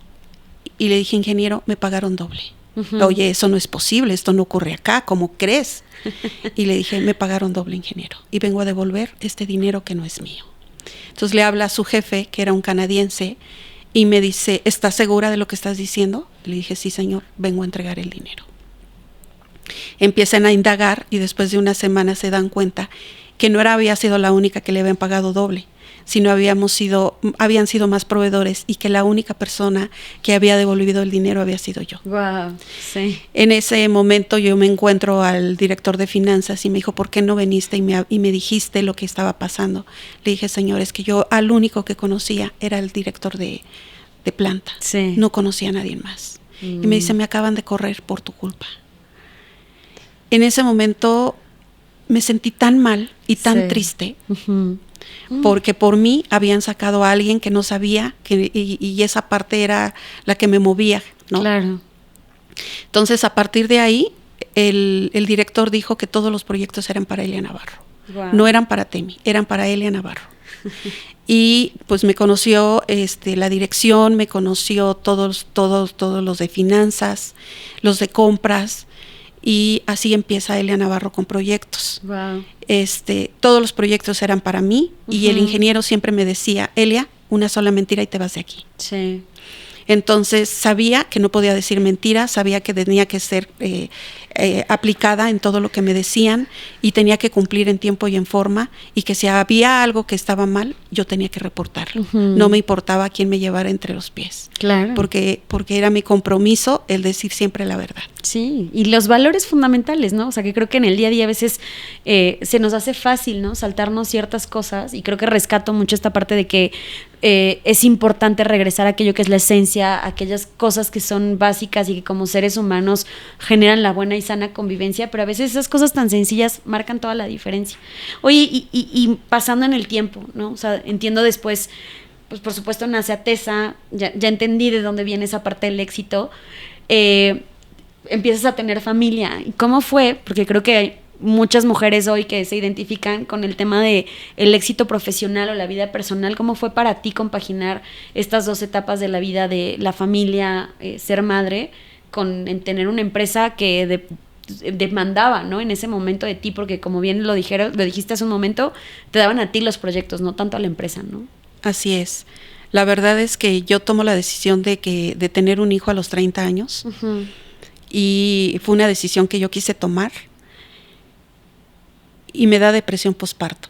y le dije, ingeniero, me pagaron doble. Ujú. Oye, eso no es posible, esto no ocurre acá, ¿cómo crees? Y le dije, me pagaron doble, ingeniero, y vengo a devolver este dinero que no es mío. Entonces le habla a su jefe, que era un canadiense, y me dice, ¿estás segura de lo que estás diciendo? Le dije, sí, señor, vengo a entregar el dinero. Empiezan a indagar y después de una semana se dan cuenta que no había sido la única que le habían pagado doble, sino habían sido más proveedores y que la única persona que había devolvido el dinero había sido yo. Wow, sí. En ese momento yo me encuentro al director de finanzas y me dijo, ¿por qué no viniste y me dijiste lo que estaba pasando? Le dije, señor, es que yo al único que conocía era el director de planta. Sí. No conocía a nadie más. Y me dice, me acaban de correr por tu culpa. En ese momento me sentí tan mal y tan triste, porque por mí habían sacado a alguien que no sabía, y esa parte era la que me movía, ¿no? Claro. Entonces, a partir de ahí, el director dijo que todos los proyectos eran para Elia Navarro. Wow. No eran para Temi, eran para Elia Navarro. Y pues me conoció la dirección, me conoció todos los de finanzas, los de compras, y así empieza Elia Navarro con proyectos. Wow. Todos los proyectos eran para mí y el ingeniero siempre me decía, Elia, una sola mentira y te vas de aquí. Sí. Entonces sabía que no podía decir mentiras, sabía que tenía que ser aplicada en todo lo que me decían y tenía que cumplir en tiempo y en forma, y que si había algo que estaba mal, yo tenía que reportarlo. No me importaba quién me llevara entre los pies. Claro. Porque era mi compromiso el decir siempre la verdad. Sí, y los valores fundamentales, ¿no? O sea, que creo que en el día a día a veces se nos hace fácil, ¿no? Saltarnos ciertas cosas, y creo que rescato mucho esta parte de que es importante regresar a aquello que es la esencia, aquellas cosas que son básicas y que como seres humanos generan la buena y sana convivencia, pero a veces esas cosas tan sencillas marcan toda la diferencia. Oye, y pasando en el tiempo, ¿no? O sea, entiendo después, pues por supuesto nace Atesa, ya entendí de dónde viene esa parte del éxito, empiezas a tener familia. ¿Y cómo fue? Porque creo que hay muchas mujeres hoy que se identifican con el tema de el éxito profesional o la vida personal. ¿Cómo fue para ti compaginar estas dos etapas de la vida, de la familia, ser madre, en tener una empresa que demandaba, ¿no? En ese momento de ti, porque como bien lo dijiste hace un momento, te daban a ti los proyectos, no tanto a la empresa, ¿no? Así es. La verdad es que yo tomo la decisión de tener un hijo a los 30 años. Y fue una decisión que yo quise tomar. Y me da depresión posparto.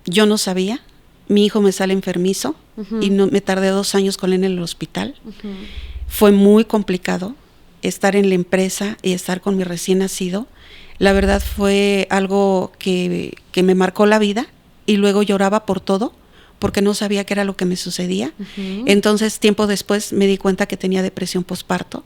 Yo no sabía, mi hijo me sale enfermizo y me tardé 2 años con él en el hospital. Fue muy complicado estar en la empresa y estar con mi recién nacido. La verdad fue algo que me marcó la vida, y luego lloraba por todo, porque no sabía qué era lo que me sucedía. Entonces, tiempo después me di cuenta que tenía depresión posparto,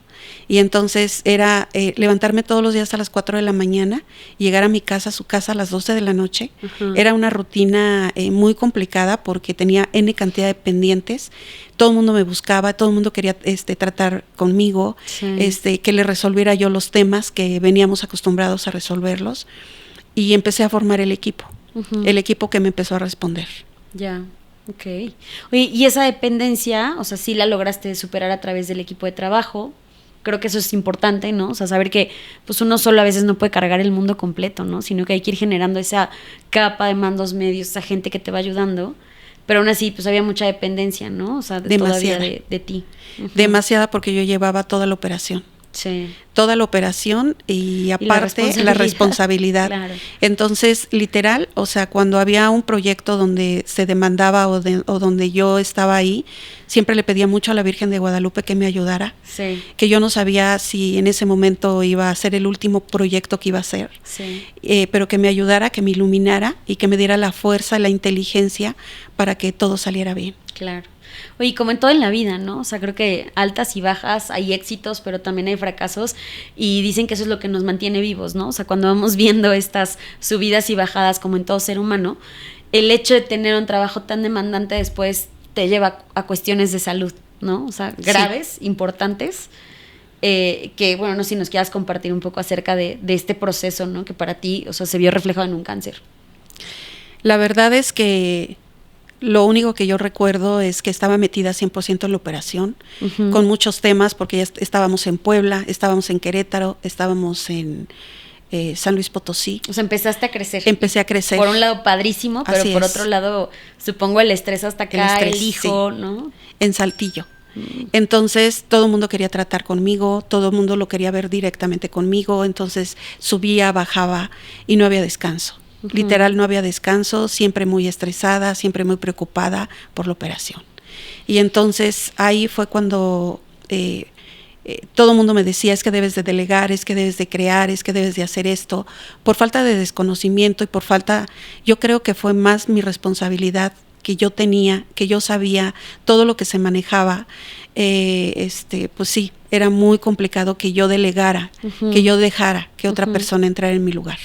y entonces era levantarme todos los días a las 4 de la mañana, llegar a su casa a las 12 de la noche. Era una rutina muy complicada porque tenía N cantidad de pendientes. Todo el mundo me buscaba, todo el mundo quería tratar conmigo, que le resolviera yo los temas que veníamos acostumbrados a resolverlos, y empecé a formar el equipo que me empezó a responder. Ya. Ok. Oye, y esa dependencia, o sea, sí la lograste superar a través del equipo de trabajo. Creo que eso es importante, ¿no? O sea, saber que pues uno solo a veces no puede cargar el mundo completo, ¿no? Sino que hay que ir generando esa capa de mandos medios, esa gente que te va ayudando. Pero aún así, pues había mucha dependencia, ¿no? O sea, todavía de ti. Demasiada, porque yo llevaba toda la operación. Sí. Toda la operación y aparte la responsabilidad. Claro. Entonces, literal, o sea, cuando había un proyecto donde se demandaba o donde yo estaba ahí, siempre le pedía mucho a la Virgen de Guadalupe que me ayudara. Sí. Que yo no sabía si en ese momento iba a ser el último proyecto que iba a hacer. Sí. Pero que me ayudara, que me iluminara y que me diera la fuerza, la inteligencia para que todo saliera bien. Claro. Oye, como en todo en la vida, ¿no? O sea, creo que altas y bajas, hay éxitos, pero también hay fracasos, y dicen que eso es lo que nos mantiene vivos, ¿no? O sea, cuando vamos viendo estas subidas y bajadas como en todo ser humano, el hecho de tener un trabajo tan demandante después te lleva a cuestiones de salud, ¿no? O sea, graves, importantes, que, bueno, no sé si nos quieras compartir un poco acerca de este proceso, ¿no? Que para ti, o sea, se vio reflejado en un cáncer. La verdad es que lo único que yo recuerdo es que estaba metida 100% en la operación, con muchos temas, porque ya estábamos en Puebla, estábamos en Querétaro, estábamos en San Luis Potosí. O sea, empezaste a crecer. Empecé a crecer. Por un lado padrísimo, pero Así por es. otro lado, supongo el estrés hasta acá, el hijo, sí. ¿No? En Saltillo. Entonces todo el mundo quería tratar conmigo, todo el mundo lo quería ver directamente conmigo, entonces subía, bajaba y no había descanso. Literal, no había descanso, siempre muy estresada, siempre muy preocupada por la operación. Y entonces ahí fue cuando todo el mundo me decía, es que debes de delegar, es que debes de crear, es que debes de hacer esto, por falta de desconocimiento y por falta, yo creo que fue más mi responsabilidad que yo tenía, que yo sabía todo lo que se manejaba. Pues sí, era muy complicado que yo delegara, que yo dejara que otra persona entrara en mi lugar.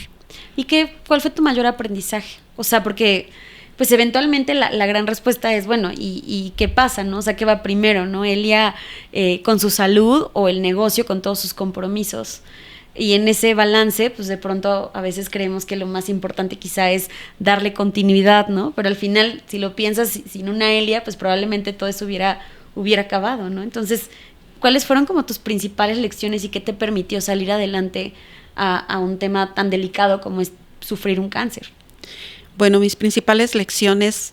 ¿Y cuál fue tu mayor aprendizaje? O sea, porque pues eventualmente la gran respuesta es, bueno, ¿y qué pasa, no? O sea, ¿qué va primero, no? Elia con su salud o el negocio con todos sus compromisos. Y en ese balance, pues de pronto a veces creemos que lo más importante quizá es darle continuidad, ¿no? Pero al final, si lo piensas, sin una Elia, pues probablemente todo eso hubiera acabado, ¿no? Entonces, ¿cuáles fueron como tus principales lecciones y qué te permitió salir adelante a un tema tan delicado como es sufrir un cáncer? Bueno, mis principales lecciones,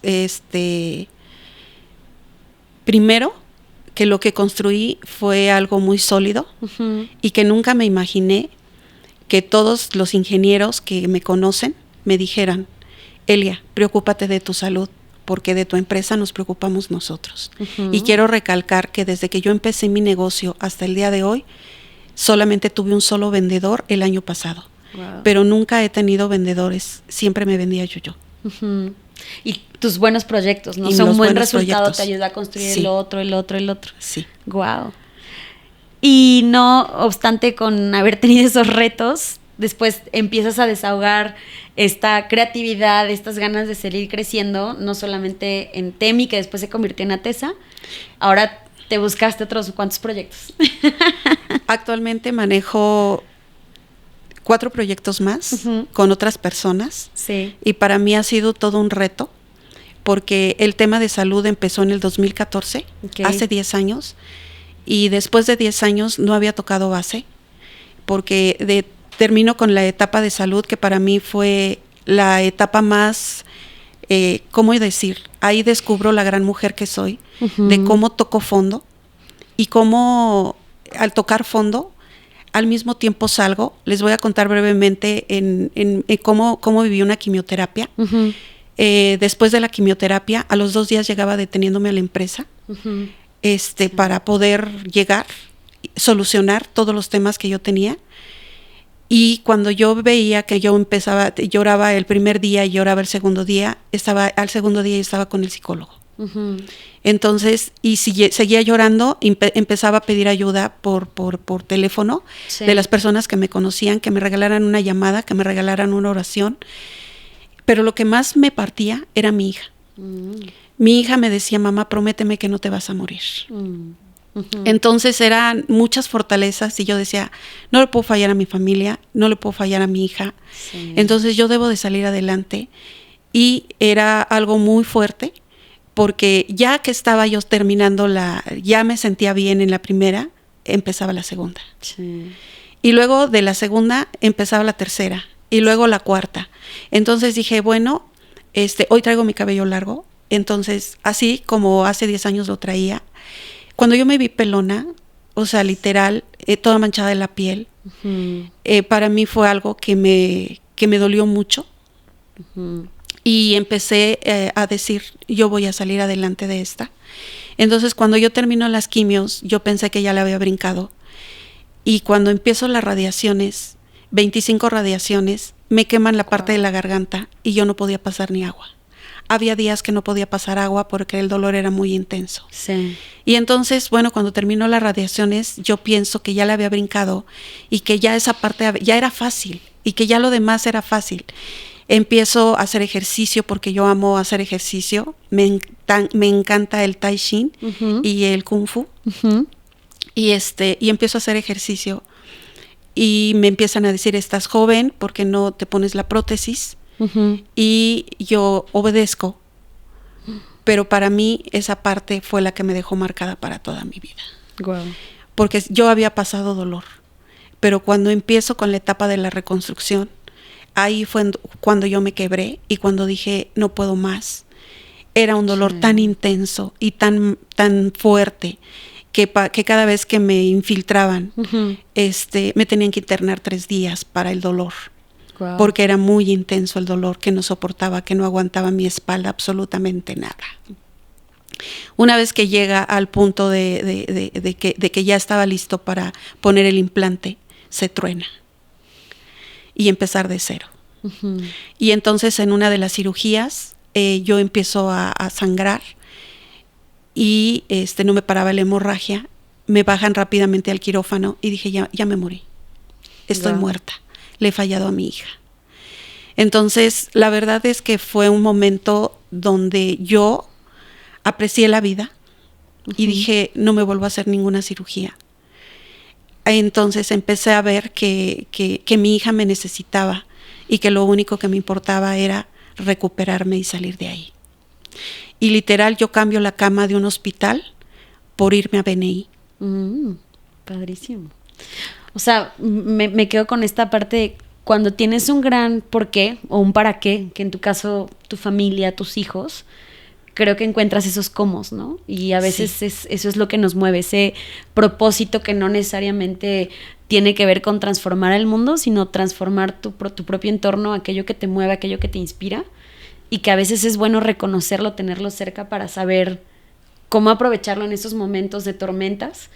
primero, que lo que construí fue algo muy sólido y que nunca me imaginé que todos los ingenieros que me conocen me dijeran: Elia, preocúpate de tu salud, porque de tu empresa nos preocupamos nosotros. Y quiero recalcar que desde que yo empecé mi negocio hasta el día de hoy, solamente tuve un solo vendedor el año pasado. Wow. Pero nunca he tenido vendedores, siempre me vendía yo. Y tus buenos proyectos, ¿no? Son un buen resultado, te ayuda a construir el otro. Sí. Wow. Y no obstante, con haber tenido esos retos, después empiezas a desahogar esta creatividad, estas ganas de seguir creciendo, no solamente en Temi, que después se convirtió en Atesa, ahora te buscaste otros cuantos proyectos. Actualmente manejo 4 proyectos más con otras personas. Sí. Y para mí ha sido todo un reto, porque el tema de salud empezó en el 2014, hace 10 años, y después de 10 años no había tocado base, porque termino con la etapa de salud, que para mí fue la etapa más, ¿cómo decir? Ahí descubro la gran mujer que soy, de cómo toco fondo, y cómo al tocar fondo, al mismo tiempo salgo. Les voy a contar brevemente en cómo viví una quimioterapia. Después de la quimioterapia, a los 2 días llegaba deteniéndome a la empresa para poder solucionar todos los temas que yo tenía. Y cuando yo veía que yo lloraba el primer día y lloraba el segundo día, al segundo día yo estaba con el psicólogo. Entonces, y seguía llorando, empezaba a pedir ayuda por teléfono de las personas que me conocían, que me regalaran una llamada, que me regalaran una oración. Pero lo que más me partía era mi hija. Mi hija me decía: mamá, prométeme que no te vas a morir. Entonces eran muchas fortalezas y yo decía: no le puedo fallar a mi familia, no le puedo fallar a mi hija. Sí. Entonces yo debo de salir adelante. Y era algo muy fuerte, porque ya que estaba yo terminando ya me sentía bien en la primera, empezaba la segunda. Sí. Y luego de la segunda empezaba la tercera y luego la cuarta. Entonces dije, bueno, hoy traigo mi cabello largo, entonces así como hace 10 años lo traía. Cuando yo me vi pelona, o sea, literal, toda manchada de la piel, para mí fue algo que me dolió mucho. Y empecé a decir: yo voy a salir adelante de esta. Entonces, cuando yo termino las quimios, yo pensé que ya la había brincado. Y cuando empiezo las radiaciones, 25 radiaciones, me queman la parte de la garganta y yo no podía pasar ni agua. Había días que no podía pasar agua porque el dolor era muy intenso. Sí. Y entonces, bueno, cuando terminó las radiaciones, yo pienso que ya la había brincado y que ya esa parte ya era fácil y que ya lo demás era fácil. Empiezo a hacer ejercicio porque yo amo hacer ejercicio. Me encanta el Tai Chi y el Kung Fu. Y empiezo a hacer ejercicio. Y me empiezan a decir: estás joven, ¿por qué no te pones la prótesis? Y yo obedezco. Pero para mí esa parte fue la que me dejó marcada para toda mi vida. Wow. Porque yo había pasado dolor. Pero cuando empiezo con la etapa de la reconstrucción, ahí fue cuando yo me quebré y cuando dije: no puedo más. Era un dolor tan intenso y tan fuerte que cada vez que me infiltraban, me tenían que internar 3 días para el dolor. Wow. Porque era muy intenso el dolor, que no soportaba, que no aguantaba mi espalda absolutamente nada. Una vez que llega al punto de que ya estaba listo para poner el implante, se truena. Y empezar de cero. Y entonces en una de las cirugías yo empiezo a sangrar y no me paraba la hemorragia. Me bajan rápidamente al quirófano y dije: ya me morí, estoy muerta, le he fallado a mi hija. Entonces la verdad es que fue un momento donde yo aprecié la vida y dije: no me vuelvo a hacer ninguna cirugía. Entonces empecé a ver que mi hija me necesitaba y que lo único que me importaba era recuperarme y salir de ahí. Y literal, yo cambio la cama de un hospital por irme a BNI. Padrísimo. O sea, me quedo con esta parte de cuando tienes un gran por qué o un para qué, que en tu caso tu familia, tus hijos, creo que encuentras esos cómos, ¿no? Y a veces sí. Eso es lo que nos mueve, ese propósito que no necesariamente tiene que ver con transformar el mundo, sino transformar tu propio entorno, aquello que te mueve, aquello que te inspira, y que a veces es bueno reconocerlo, tenerlo cerca para saber cómo aprovecharlo en esos momentos de tormentas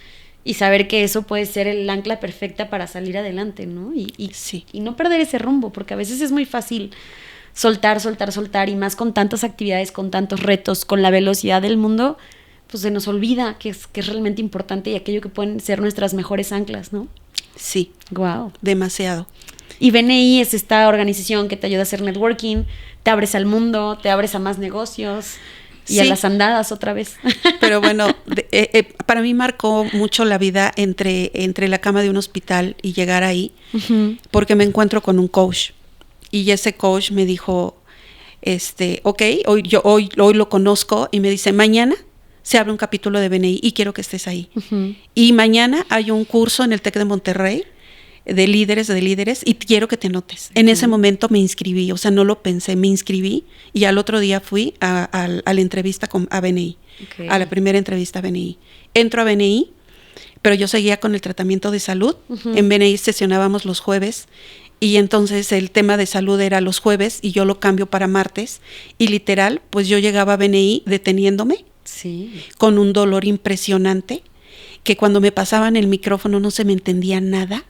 y saber que eso puede ser el ancla perfecta para salir adelante, ¿no? Sí. Y no perder ese rumbo, porque a veces es muy fácil soltar, y más con tantas actividades, con tantos retos, con la velocidad del mundo, pues se nos olvida que es realmente importante y aquello que pueden ser nuestras mejores anclas, ¿no? Sí. Wow. Demasiado. Y BNI es esta organización que te ayuda a hacer networking, te abres al mundo, te abres a más negocios y sí. A las andadas otra vez. Pero bueno, para mí marcó mucho la vida entre la cama de un hospital y llegar ahí, porque me encuentro con un coach. Y ese coach me dijo, ok, hoy lo conozco, y me dice, mañana se abre un capítulo de BNI y quiero que estés ahí. Y mañana hay un curso en el TEC de Monterrey de líderes y quiero que te anotes. En ese momento me inscribí, o sea, no lo pensé, me inscribí y al otro día fui a la entrevista a BNI, a la primera entrevista a BNI. Entro a BNI, pero yo seguía con el tratamiento de salud. En BNI sesionábamos los jueves. Y entonces el tema de salud era los jueves y yo lo cambio para martes. Y literal, pues yo llegaba a BNI deteniéndome, con un dolor impresionante, que cuando me pasaban el micrófono no se me entendía nada.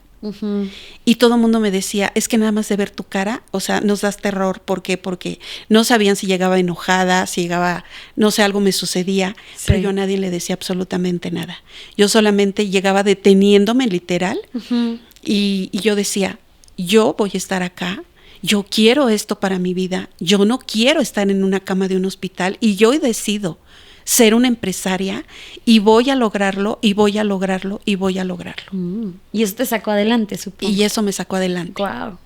Y todo el mundo me decía, es que nada más de ver tu cara, o sea, nos das terror. ¿Por qué? Porque no sabían si llegaba enojada, si llegaba, no sé, algo me sucedía, pero yo a nadie le decía absolutamente nada. Yo solamente llegaba deteniéndome literal y yo decía, yo voy a estar acá, yo quiero esto para mi vida, yo no quiero estar en una cama de un hospital y yo decido ser una empresaria y voy a lograrlo, y voy a lograrlo, y voy a lograrlo. Y eso te sacó adelante, supongo. Y eso me sacó adelante. Wow.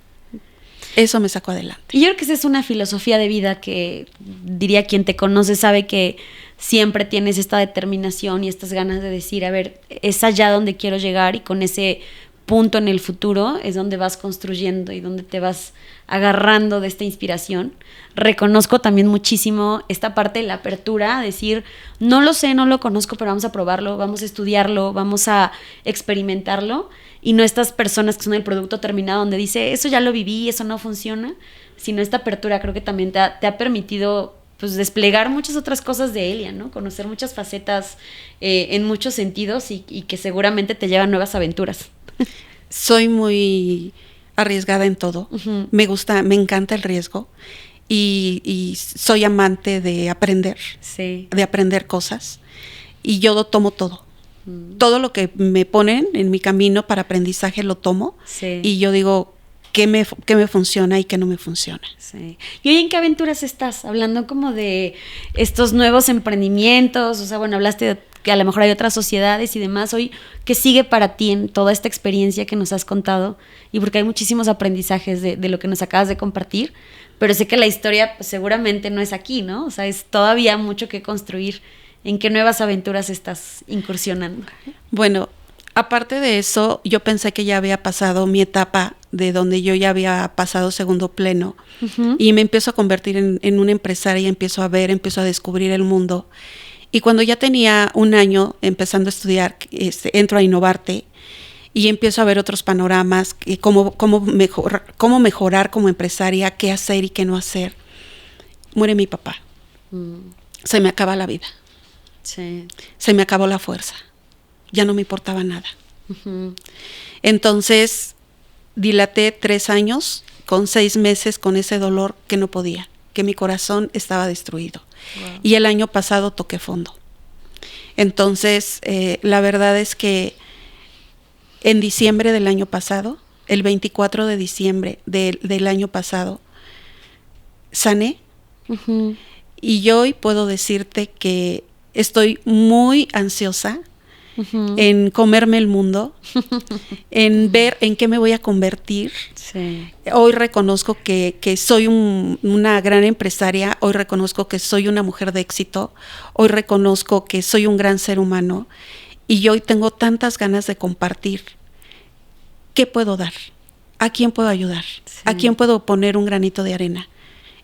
Eso me sacó adelante. Y yo creo que esa es una filosofía de vida que diría quien te conoce sabe que siempre tienes esta determinación y estas ganas de decir, a ver, es allá donde quiero llegar y con ese punto en el futuro es donde vas construyendo y donde te vas agarrando de esta inspiración. Reconozco también muchísimo esta parte de la apertura, decir, no lo sé, no lo conozco, pero vamos a probarlo, vamos a estudiarlo, vamos a experimentarlo, y no estas personas que son el producto terminado donde dice, eso ya lo viví, eso no funciona, sino esta apertura creo que también te ha permitido pues desplegar muchas otras cosas de Elia, ¿no? Conocer muchas facetas en muchos sentidos y que seguramente te llevan nuevas aventuras. Soy muy arriesgada en todo. Me gusta, me encanta el riesgo y soy amante de aprender, de aprender cosas, y yo lo tomo todo. Todo lo que me ponen en mi camino para aprendizaje lo tomo, y yo digo qué me funciona y qué no me funciona. ¿Y hoy en qué aventuras estás? Hablando como de estos nuevos emprendimientos, o sea, bueno, hablaste de que a lo mejor hay otras sociedades y demás. Hoy, ¿qué sigue para ti en toda esta experiencia que nos has contado? Y porque hay muchísimos aprendizajes de lo que nos acabas de compartir, pero sé que la historia pues, seguramente no es aquí, ¿no? O sea, es todavía mucho que construir. ¿En qué nuevas aventuras estás incursionando? Bueno, aparte de eso, yo pensé que ya había pasado mi etapa de donde yo ya había pasado segundo pleno, y me empiezo a convertir en una empresaria, empiezo a descubrir el mundo. Y cuando ya tenía un año empezando a estudiar, entro a Innovarte y empiezo a ver otros panoramas, cómo mejorar como empresaria, qué hacer y qué no hacer. Muere mi papá. Se me acaba la vida. Se me acabó la fuerza. Ya no me importaba nada. Entonces, dilaté 3 años con 6 meses con ese dolor que no podía, que mi corazón estaba destruido. Wow. Y el año pasado toqué fondo. Entonces, la verdad es que en diciembre del año pasado, el 24 de diciembre del año pasado, sané. Y yo hoy puedo decirte que estoy muy ansiosa en comerme el mundo, en ver en qué me voy a convertir. Hoy reconozco que soy una gran empresaria, hoy reconozco que soy una mujer de éxito, hoy reconozco que soy un gran ser humano, y yo hoy tengo tantas ganas de compartir ¿qué puedo dar? ¿A quién puedo ayudar? Sí. ¿A quién puedo poner un granito de arena?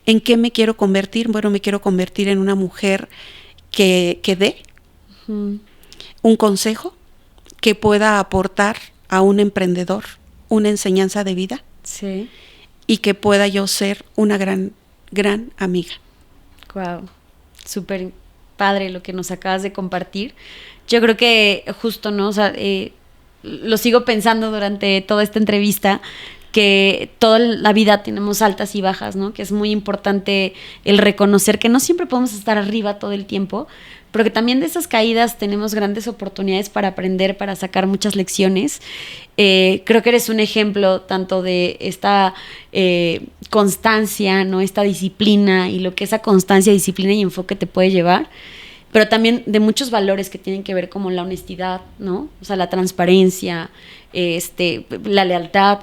¿En qué me quiero convertir? Bueno, me quiero convertir en una mujer que dé un consejo, que pueda aportar a un emprendedor una enseñanza de vida, Sí. y que pueda yo ser una gran amiga. Wow, súper padre lo que nos acabas de compartir. Yo creo que justo, ¿no? O sea, lo sigo pensando durante toda esta entrevista, que toda la vida tenemos altas y bajas, ¿no? Que es muy importante el reconocer que no siempre podemos estar arriba todo el tiempo, pero que también de esas caídas tenemos grandes oportunidades para aprender, para sacar muchas lecciones. Creo que eres un ejemplo tanto de esta constancia, ¿no? Esta disciplina y lo que esa constancia, disciplina y enfoque te puede llevar, pero también de muchos valores que tienen que ver como la honestidad, ¿no? O sea, la transparencia, la lealtad,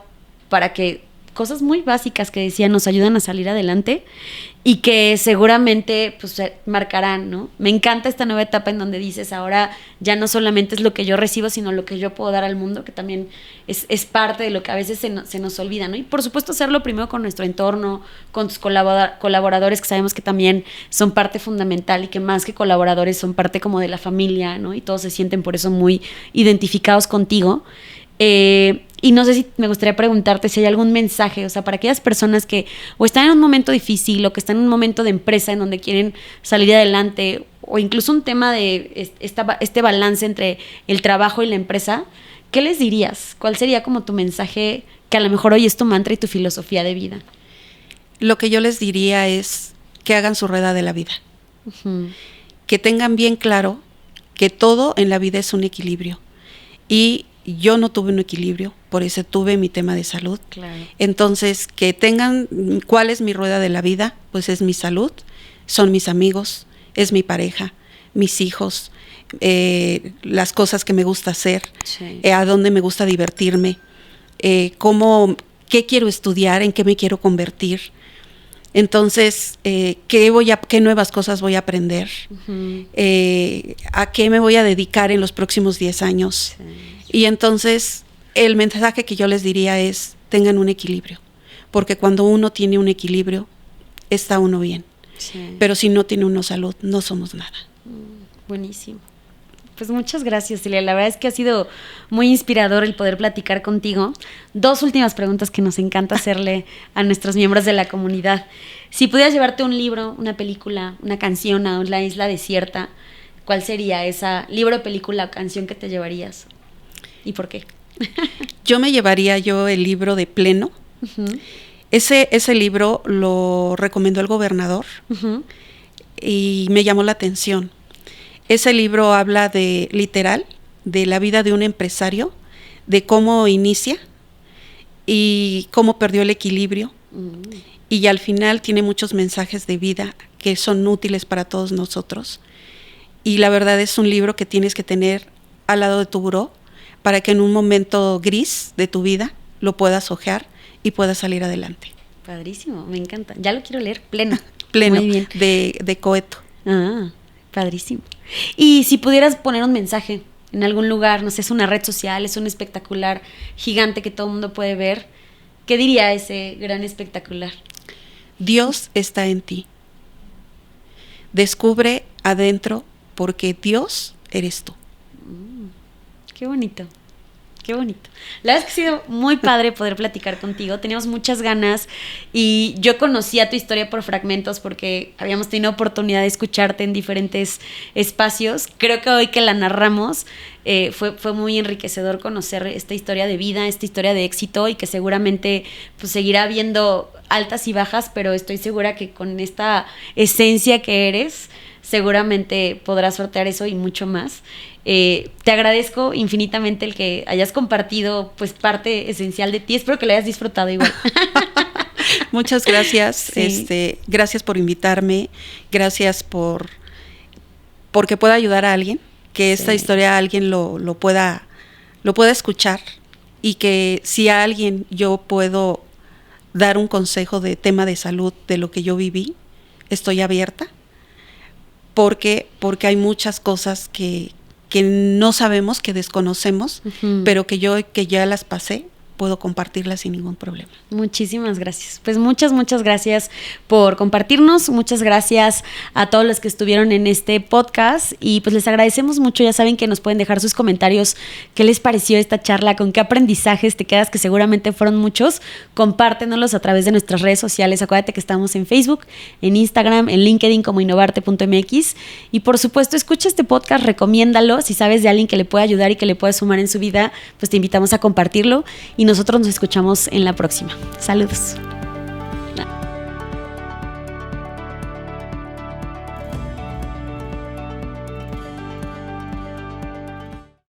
para que cosas muy básicas que decía nos ayudan a salir adelante y que seguramente pues marcarán, ¿no? Me encanta esta nueva etapa en donde dices ahora ya no solamente es lo que yo recibo, sino lo que yo puedo dar al mundo, que también es parte de lo que a veces se nos olvida, ¿no? Y por supuesto hacerlo primero con nuestro entorno, con tus colaboradores, que sabemos que también son parte fundamental y que más que colaboradores son parte como de la familia, ¿no? Y todos se sienten por eso muy identificados contigo. Y no sé si me gustaría preguntarte si hay algún mensaje, o sea, para aquellas personas que o están en un momento difícil o que están en un momento de empresa en donde quieren salir adelante, o incluso un tema de este balance entre el trabajo y la empresa, ¿qué les dirías? ¿Cuál sería como tu mensaje que a lo mejor hoy es tu mantra y tu filosofía de vida? Lo que yo les diría es que hagan su rueda de la vida. Uh-huh. Que tengan bien claro que todo en la vida es un equilibrio. Y yo no tuve un equilibrio, por eso tuve mi tema de salud. Claro. Entonces, que tengan cuál es mi rueda de la vida, pues es mi salud, son mis amigos, es mi pareja, mis hijos, las cosas que me gusta hacer, Sí. A dónde me gusta divertirme, qué quiero estudiar, en qué me quiero convertir. Entonces, ¿qué nuevas cosas voy a aprender? Uh-huh. ¿A qué me voy a dedicar en los próximos 10 años? Sí. Y entonces, el mensaje que yo les diría es, tengan un equilibrio, porque cuando uno tiene un equilibrio, está uno bien. Sí. Pero si no tiene uno salud, no somos nada. Buenísimo. Pues muchas gracias, Celia. La verdad es que ha sido muy inspirador el poder platicar contigo. 2 últimas preguntas que nos encanta hacerle a nuestros miembros de la comunidad. Si pudieras llevarte un libro, una película, una canción a una isla desierta, ¿cuál sería esa libro, película o canción que te llevarías? ¿Y por qué? Yo me llevaría el libro de Pleno. Uh-huh. Ese libro lo recomendó el gobernador. Uh-huh. Y me llamó la atención. Ese libro habla literal, de la vida de un empresario, de cómo inicia y cómo perdió el equilibrio. Y al final tiene muchos mensajes de vida que son útiles para todos nosotros. Y la verdad es un libro que tienes que tener al lado de tu buró para que en un momento gris de tu vida lo puedas hojear y puedas salir adelante. Padrísimo, me encanta. Ya lo quiero leer, Pleno. Pleno, muy bien. de Coeto. Ah, padrísimo. Y si pudieras poner un mensaje en algún lugar, no sé, es una red social, es un espectacular gigante que todo el mundo puede ver, ¿qué diría ese gran espectacular? Dios está en ti. Descubre adentro porque Dios eres tú. Qué bonito. Qué bonito. La verdad es que ha sido muy padre poder platicar contigo. Teníamos muchas ganas y yo conocía tu historia por fragmentos porque habíamos tenido oportunidad de escucharte en diferentes espacios. Creo que hoy que la narramos fue muy enriquecedor conocer esta historia de vida, esta historia de éxito y que seguramente pues, seguirá habiendo altas y bajas, pero estoy segura que con esta esencia que eres, seguramente podrás sortear eso y mucho más. Te agradezco infinitamente el que hayas compartido pues parte esencial de ti. Espero que lo hayas disfrutado igual. Muchas gracias. Sí. Gracias por invitarme. Gracias porque pueda ayudar a alguien, que esta historia alguien lo pueda escuchar y que si a alguien yo puedo dar un consejo de tema de salud de lo que yo viví, estoy abierta. Porque hay muchas cosas que no sabemos, que desconocemos, uh-huh. pero que ya las pasé puedo compartirla sin ningún problema. Muchísimas gracias. Pues muchas gracias por compartirnos. Muchas gracias a todos los que estuvieron en este podcast y pues les agradecemos mucho. Ya saben que nos pueden dejar sus comentarios. ¿Qué les pareció esta charla? ¿Con qué aprendizajes te quedas? Que seguramente fueron muchos. Compártenoslos a través de nuestras redes sociales. Acuérdate que estamos en Facebook, en Instagram, en LinkedIn como innovarte.mx y por supuesto escucha este podcast, recomiéndalo. Si sabes de alguien que le puede ayudar y que le puede sumar en su vida, pues te invitamos a compartirlo y nosotros nos escuchamos en la próxima. Saludos.